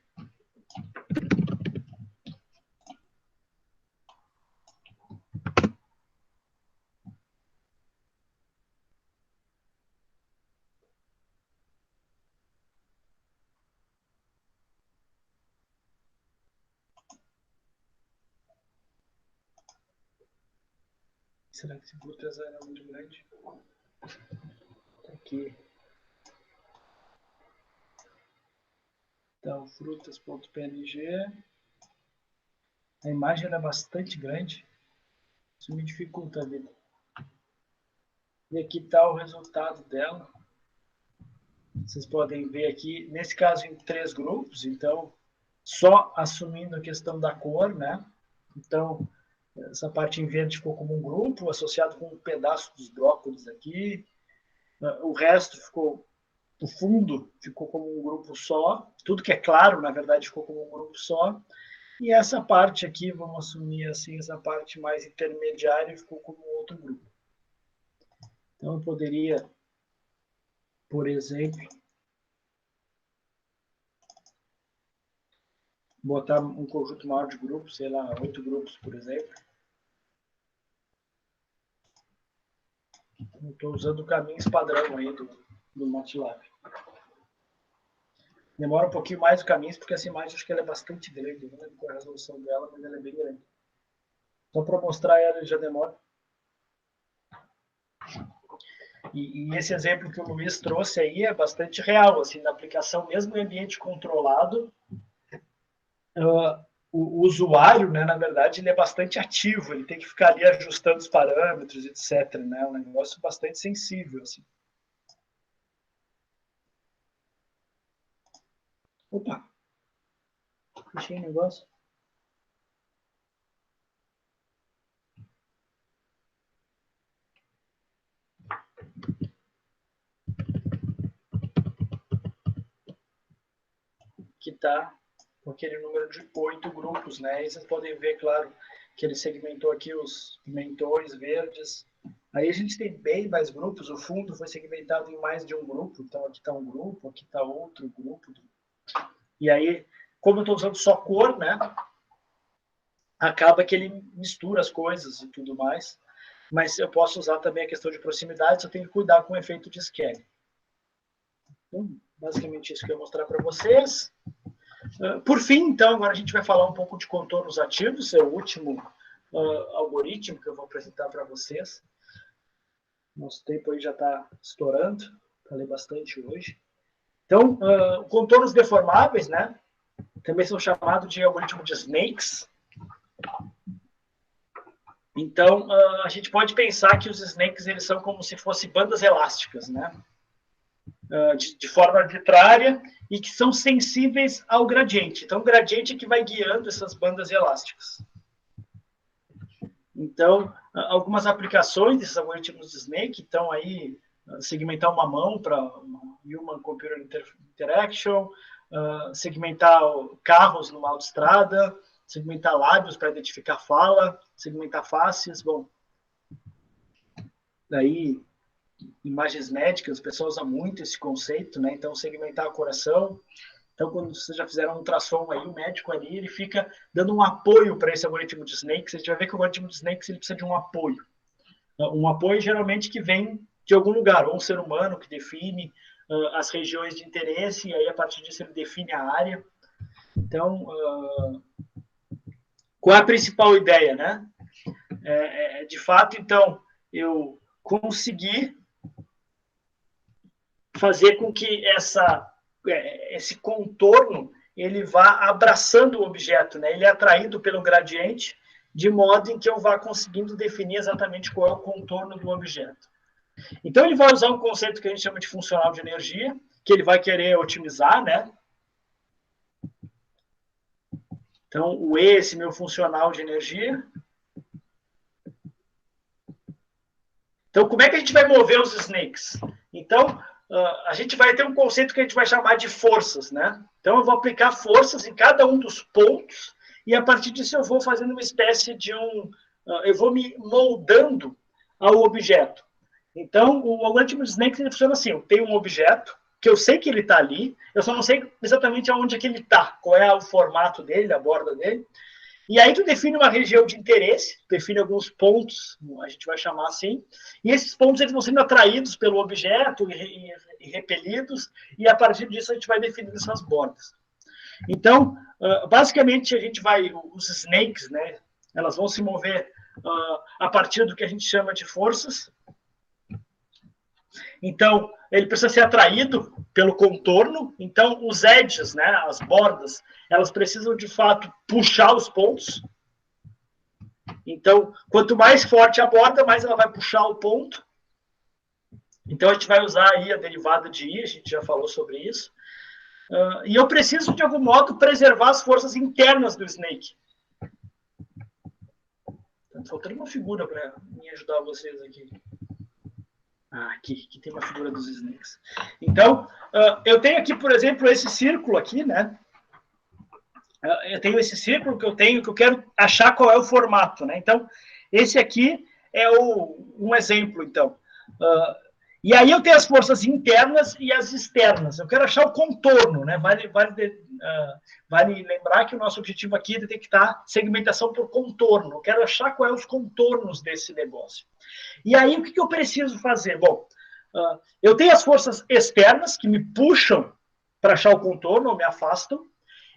Será que esse frutas era muito grande? Tá aqui. Então, frutas.png. A imagem é bastante grande. Isso me dificulta a vida. E aqui está o resultado dela. Vocês podem ver aqui, nesse caso, em 3 grupos. Então, só assumindo a questão da cor, né? Então, essa parte em verde ficou como um grupo, associado com um pedaço dos brócolis aqui. O resto ficou... O fundo ficou como um grupo só. Tudo que é claro, na verdade, ficou como um grupo só. E essa parte aqui, vamos assumir assim, essa parte mais intermediária ficou como outro grupo. Então, eu poderia, por exemplo, botar um conjunto maior de grupos, sei lá, 8 grupos, por exemplo. Estou usando o caminho padrão aí do MATLAB. Demora um pouquinho mais o caminho, porque essa imagem acho que ela é bastante grande, não lembro qual é a resolução dela, mas ela é bem grande. Só para mostrar ela já demora. E esse exemplo que o Luiz trouxe aí é bastante real, assim, na aplicação, mesmo em ambiente controlado, o usuário, né, na verdade, ele é bastante ativo, ele tem que ficar ali ajustando os parâmetros, etc. Né, é um negócio bastante sensível, assim. Opa! Fechei o negócio. Que está com aquele número de 8 grupos, né? E vocês podem ver, claro, que ele segmentou aqui os pimentões verdes. Aí a gente tem bem mais grupos, o fundo foi segmentado em mais de um grupo, então aqui está um grupo, aqui está outro grupo. E aí, como eu estou usando só cor, né? Acaba que ele mistura as coisas e tudo mais. Mas eu posso usar também a questão de proximidade, só tenho que cuidar com o efeito de scaling. Então, basicamente isso que eu vou mostrar para vocês. Por fim, então, agora a gente vai falar um pouco de contornos ativos, é o último algoritmo que eu vou apresentar para vocês. Nosso tempo aí já está estourando, falei bastante hoje. Então, contornos deformáveis, né? Também são chamados de algoritmo de snakes. Então, a gente pode pensar que os snakes eles são como se fossem bandas elásticas, né? De forma arbitrária e que são sensíveis ao gradiente. Então, o gradiente é que vai guiando essas bandas elásticas. Então, algumas aplicações desses algoritmos de Snake estão aí, segmentar uma mão para Human Computer Interaction, segmentar carros numa autoestrada, segmentar lábios para identificar fala, segmentar faces, bom. Daí, imagens médicas, o pessoal usa muito esse conceito, né? Então, segmentar o coração. Então, quando vocês já fizeram um ultrassom aí, o médico ali, ele fica dando um apoio para esse algoritmo de Snakes. A gente vai ver que o algoritmo de Snakes ele precisa de um apoio. Um apoio, geralmente, que vem de algum lugar, ou um ser humano que define as regiões de interesse, e aí, a partir disso, ele define a área. Então, qual é a principal ideia, né? De fato, então, eu consegui fazer com que esse contorno ele vá abraçando o objeto, né? Ele é atraído pelo gradiente, de modo em que eu vá conseguindo definir exatamente qual é o contorno do objeto. Então, ele vai usar um conceito que a gente chama de funcional de energia, que ele vai querer otimizar, né? Então, o E, esse meu funcional de energia. Então, como é que a gente vai mover os snakes? Então, a gente vai ter um conceito que a gente vai chamar de forças, né? Então, eu vou aplicar forças em cada um dos pontos e, a partir disso, eu vou fazendo uma espécie de eu vou me moldando ao objeto. Então, o algoritmo de Snake funciona assim: eu tenho um objeto, que eu sei que ele está ali, eu só não sei exatamente aonde é que ele está, qual é o formato dele, a borda dele. E aí tu define uma região de interesse, define alguns pontos, a gente vai chamar assim, e esses pontos eles vão sendo atraídos pelo objeto e repelidos, e a partir disso a gente vai definindo essas bordas. Então, basicamente, a gente vai, os snakes, né, elas vão se mover a partir do que a gente chama de forças. Então, ele precisa ser atraído pelo contorno. Então, os edges, né, as bordas, elas precisam, de fato, puxar os pontos. Então, quanto mais forte a borda, mais ela vai puxar o ponto. Então, a gente vai usar aí a derivada de I, a gente já falou sobre isso. E eu preciso, de algum modo, preservar as forças internas do snake. Tá faltando uma figura para me ajudar vocês aqui. Aqui tem uma figura dos snakes. Então, eu tenho aqui, por exemplo, esse círculo aqui, né? Eu tenho esse círculo que eu quero achar qual é o formato, né? Então, esse aqui é um exemplo, então. E aí eu tenho as forças internas e as externas. Eu quero achar o contorno, né? Vale lembrar que o nosso objetivo aqui é detectar segmentação por contorno. Eu quero achar quais são os contornos desse negócio. E aí, o que eu preciso fazer? Bom, eu tenho as forças externas que me puxam para achar o contorno, ou me afastam,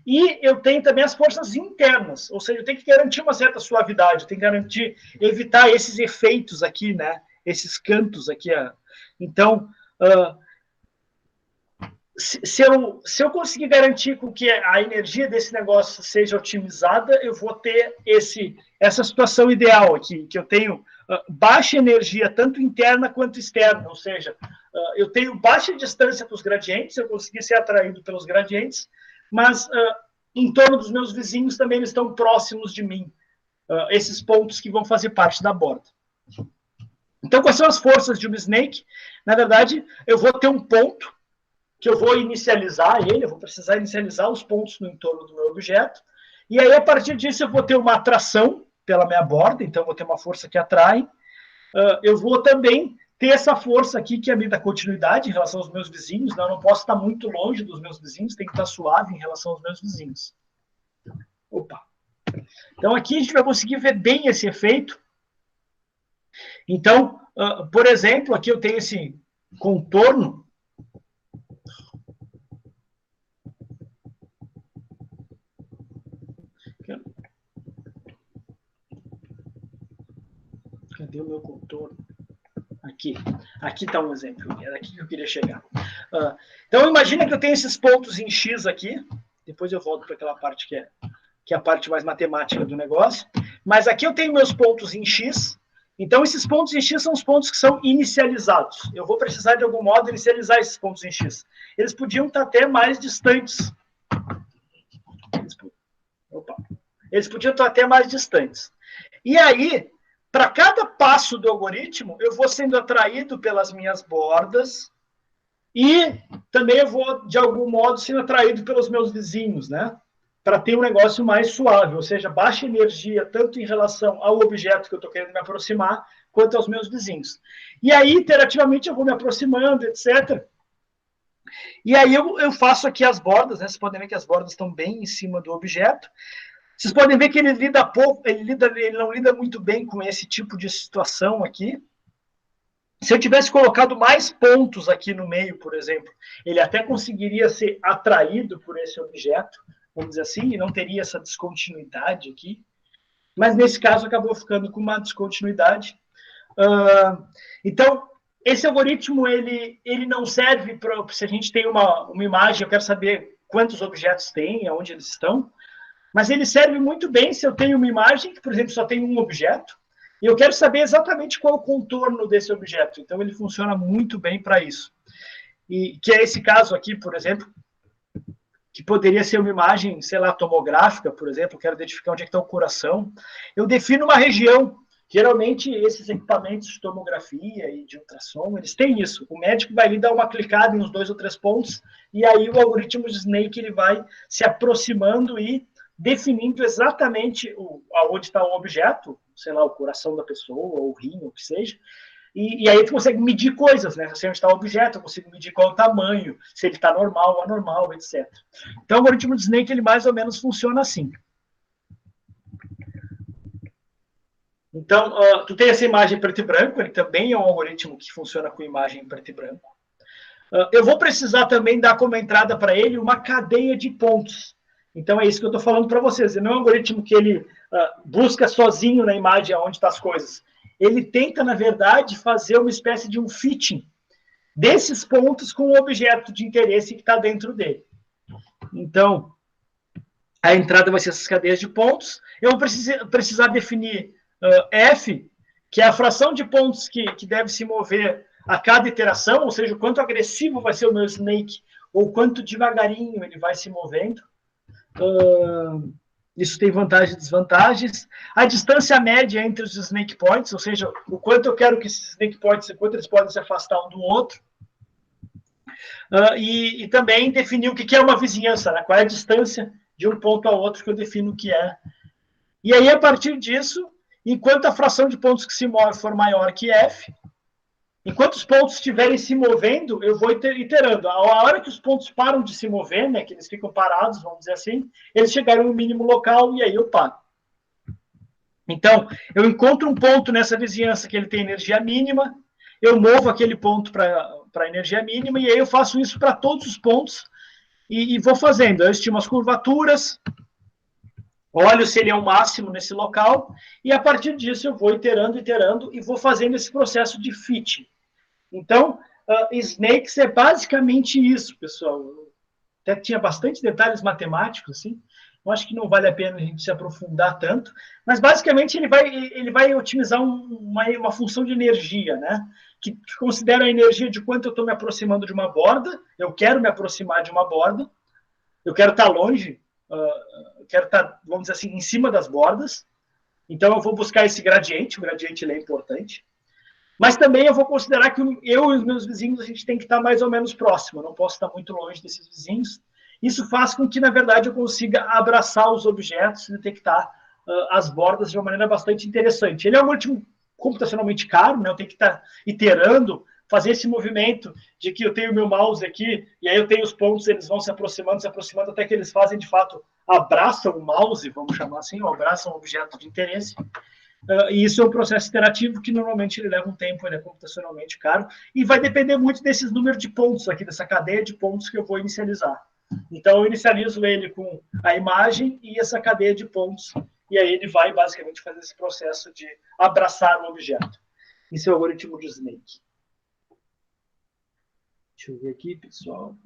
e eu tenho também as forças internas, ou seja, eu tenho que garantir uma certa suavidade, eu tenho que evitar esses efeitos aqui, né? Esses cantos aqui. Então, se eu conseguir garantir com que a energia desse negócio seja otimizada, eu vou ter essa situação ideal aqui, que eu tenho baixa energia, tanto interna quanto externa, ou seja, eu tenho baixa distância dos gradientes, eu consegui ser atraído pelos gradientes, mas em torno dos meus vizinhos também eles estão próximos de mim, esses pontos que vão fazer parte da borda. Então, quais são as forças de um snake? Na verdade, eu vou ter um ponto que eu vou inicializar ele, eu vou precisar inicializar os pontos no entorno do meu objeto, e aí, a partir disso, eu vou ter uma atração pela minha borda, então eu vou ter uma força que atrai. Eu vou também ter essa força aqui, que é a minha da continuidade em relação aos meus vizinhos, né? Eu não posso estar muito longe dos meus vizinhos, tem que estar suave em relação aos meus vizinhos. Opa! Então, aqui a gente vai conseguir ver bem esse efeito. Então, por exemplo, aqui eu tenho esse contorno. Cadê o meu contorno? Aqui está um exemplo. Era aqui que eu queria chegar. Então, imagina que eu tenho esses pontos em X aqui. Depois eu volto para aquela parte que é a parte mais matemática do negócio. Mas aqui eu tenho meus pontos em X. Então, esses pontos em X são os pontos que são inicializados. Eu vou precisar, de algum modo, inicializar esses pontos em X. Eles podiam estar até mais distantes. Eles podiam estar até mais distantes. E aí, para cada passo do algoritmo, eu vou sendo atraído pelas minhas bordas e também eu vou, de algum modo, sendo atraído pelos meus vizinhos, né? Para ter um negócio mais suave, ou seja, baixa energia, tanto em relação ao objeto que eu estou querendo me aproximar, quanto aos meus vizinhos. E aí, iterativamente, eu vou me aproximando, etc. E aí eu faço aqui as bordas, né? Vocês podem ver que as bordas estão bem em cima do objeto. Vocês podem ver que ele lida pouco, ele não lida muito bem com esse tipo de situação aqui. Se eu tivesse colocado mais pontos aqui no meio, por exemplo, ele até conseguiria ser atraído por esse objeto, vamos dizer assim, e não teria essa descontinuidade aqui. Mas, nesse caso, acabou ficando com uma descontinuidade. Então, esse algoritmo, ele não serve para... Se a gente tem uma imagem, eu quero saber quantos objetos tem, aonde eles estão, mas ele serve muito bem se eu tenho uma imagem que, por exemplo, só tem um objeto, e eu quero saber exatamente qual é o contorno desse objeto. Então, ele funciona muito bem para isso. E que é esse caso aqui, por exemplo, que poderia ser uma imagem, sei lá, tomográfica, por exemplo, eu quero identificar onde é que está o coração. Eu defino uma região Geralmente, esses equipamentos de tomografia e de ultrassom, eles têm isso. O médico vai ali dar uma clicada em uns 2 ou 3 pontos, e aí o algoritmo de Snake ele vai se aproximando e definindo exatamente onde está o objeto, sei lá, o coração da pessoa, ou o rim, ou o que seja, e aí tu consegue medir coisas, né? Se onde está o objeto, eu consigo medir qual é o tamanho, se ele está normal ou anormal, etc. Então, o algoritmo de Snake, ele mais ou menos funciona assim. Então, tu tem essa imagem preto e branco, ele também é um algoritmo que funciona com imagem em preto e branco. Eu vou precisar também dar como entrada para ele uma cadeia de pontos. Então, é isso que eu estou falando para vocês. Ele não é um algoritmo que ele busca sozinho na imagem onde estão as coisas. Ele tenta, na verdade, fazer uma espécie de um fitting desses pontos com o objeto de interesse que está dentro dele. Então, a entrada vai ser essas cadeias de pontos. Eu vou precisar definir F, que é a fração de pontos que deve se mover a cada iteração, ou seja, o quanto agressivo vai ser o meu snake, ou quanto devagarinho ele vai se movendo. Isso tem vantagens e desvantagens. A distância média entre os snake points, ou seja, o quanto eu quero que esses snake points, o quanto eles podem se afastar um do outro. E também definir o que é uma vizinhança, né? Qual é a distância de um ponto ao outro que eu defino o que é. E aí, a partir disso, enquanto a fração de pontos que se move for maior que F, enquanto os pontos estiverem se movendo, eu vou iterando. A hora que os pontos param de se mover, né, que eles ficam parados, vamos dizer assim, eles chegaram no mínimo local e aí eu paro. Então, eu encontro um ponto nessa vizinhança que ele tem energia mínima, eu movo aquele ponto para energia mínima e aí eu faço isso para todos os pontos e vou fazendo. Eu estimo as curvaturas, olho se ele é o máximo nesse local, e a partir disso eu vou iterando e vou fazendo esse processo de fit. Então, Snakes é basicamente isso, pessoal. Até tinha bastante detalhes matemáticos, assim. Eu acho que não vale a pena a gente se aprofundar tanto, mas basicamente ele vai otimizar uma função de energia, né? Que considera a energia de quanto eu estou me aproximando de uma borda, eu quero me aproximar de uma borda, eu quero estar longe, quero estar, vamos dizer assim, em cima das bordas. Então, eu vou buscar esse gradiente, o gradiente ele é importante. Mas também eu vou considerar que eu e os meus vizinhos, a gente tem que estar mais ou menos próximo, eu não posso estar muito longe desses vizinhos. Isso faz com que, na verdade, eu consiga abraçar os objetos e detectar as bordas de uma maneira bastante interessante. Ele é um algoritmo computacionalmente caro, né? Eu tenho que estar iterando, fazer esse movimento de que eu tenho o meu mouse aqui, e aí eu tenho os pontos, eles vão se aproximando, até que eles fazem, de fato, abraçam o mouse, vamos chamar assim, ou abraçam o objeto de interesse. E isso é um processo iterativo que normalmente ele leva um tempo, ele é computacionalmente caro, e vai depender muito desses números de pontos aqui, dessa cadeia de pontos que eu vou inicializar. Então, eu inicializo ele com a imagem e essa cadeia de pontos, e aí ele vai basicamente fazer esse processo de abraçar o objeto. Esse é o algoritmo de Snake. Deixa eu ver aqui, pessoal.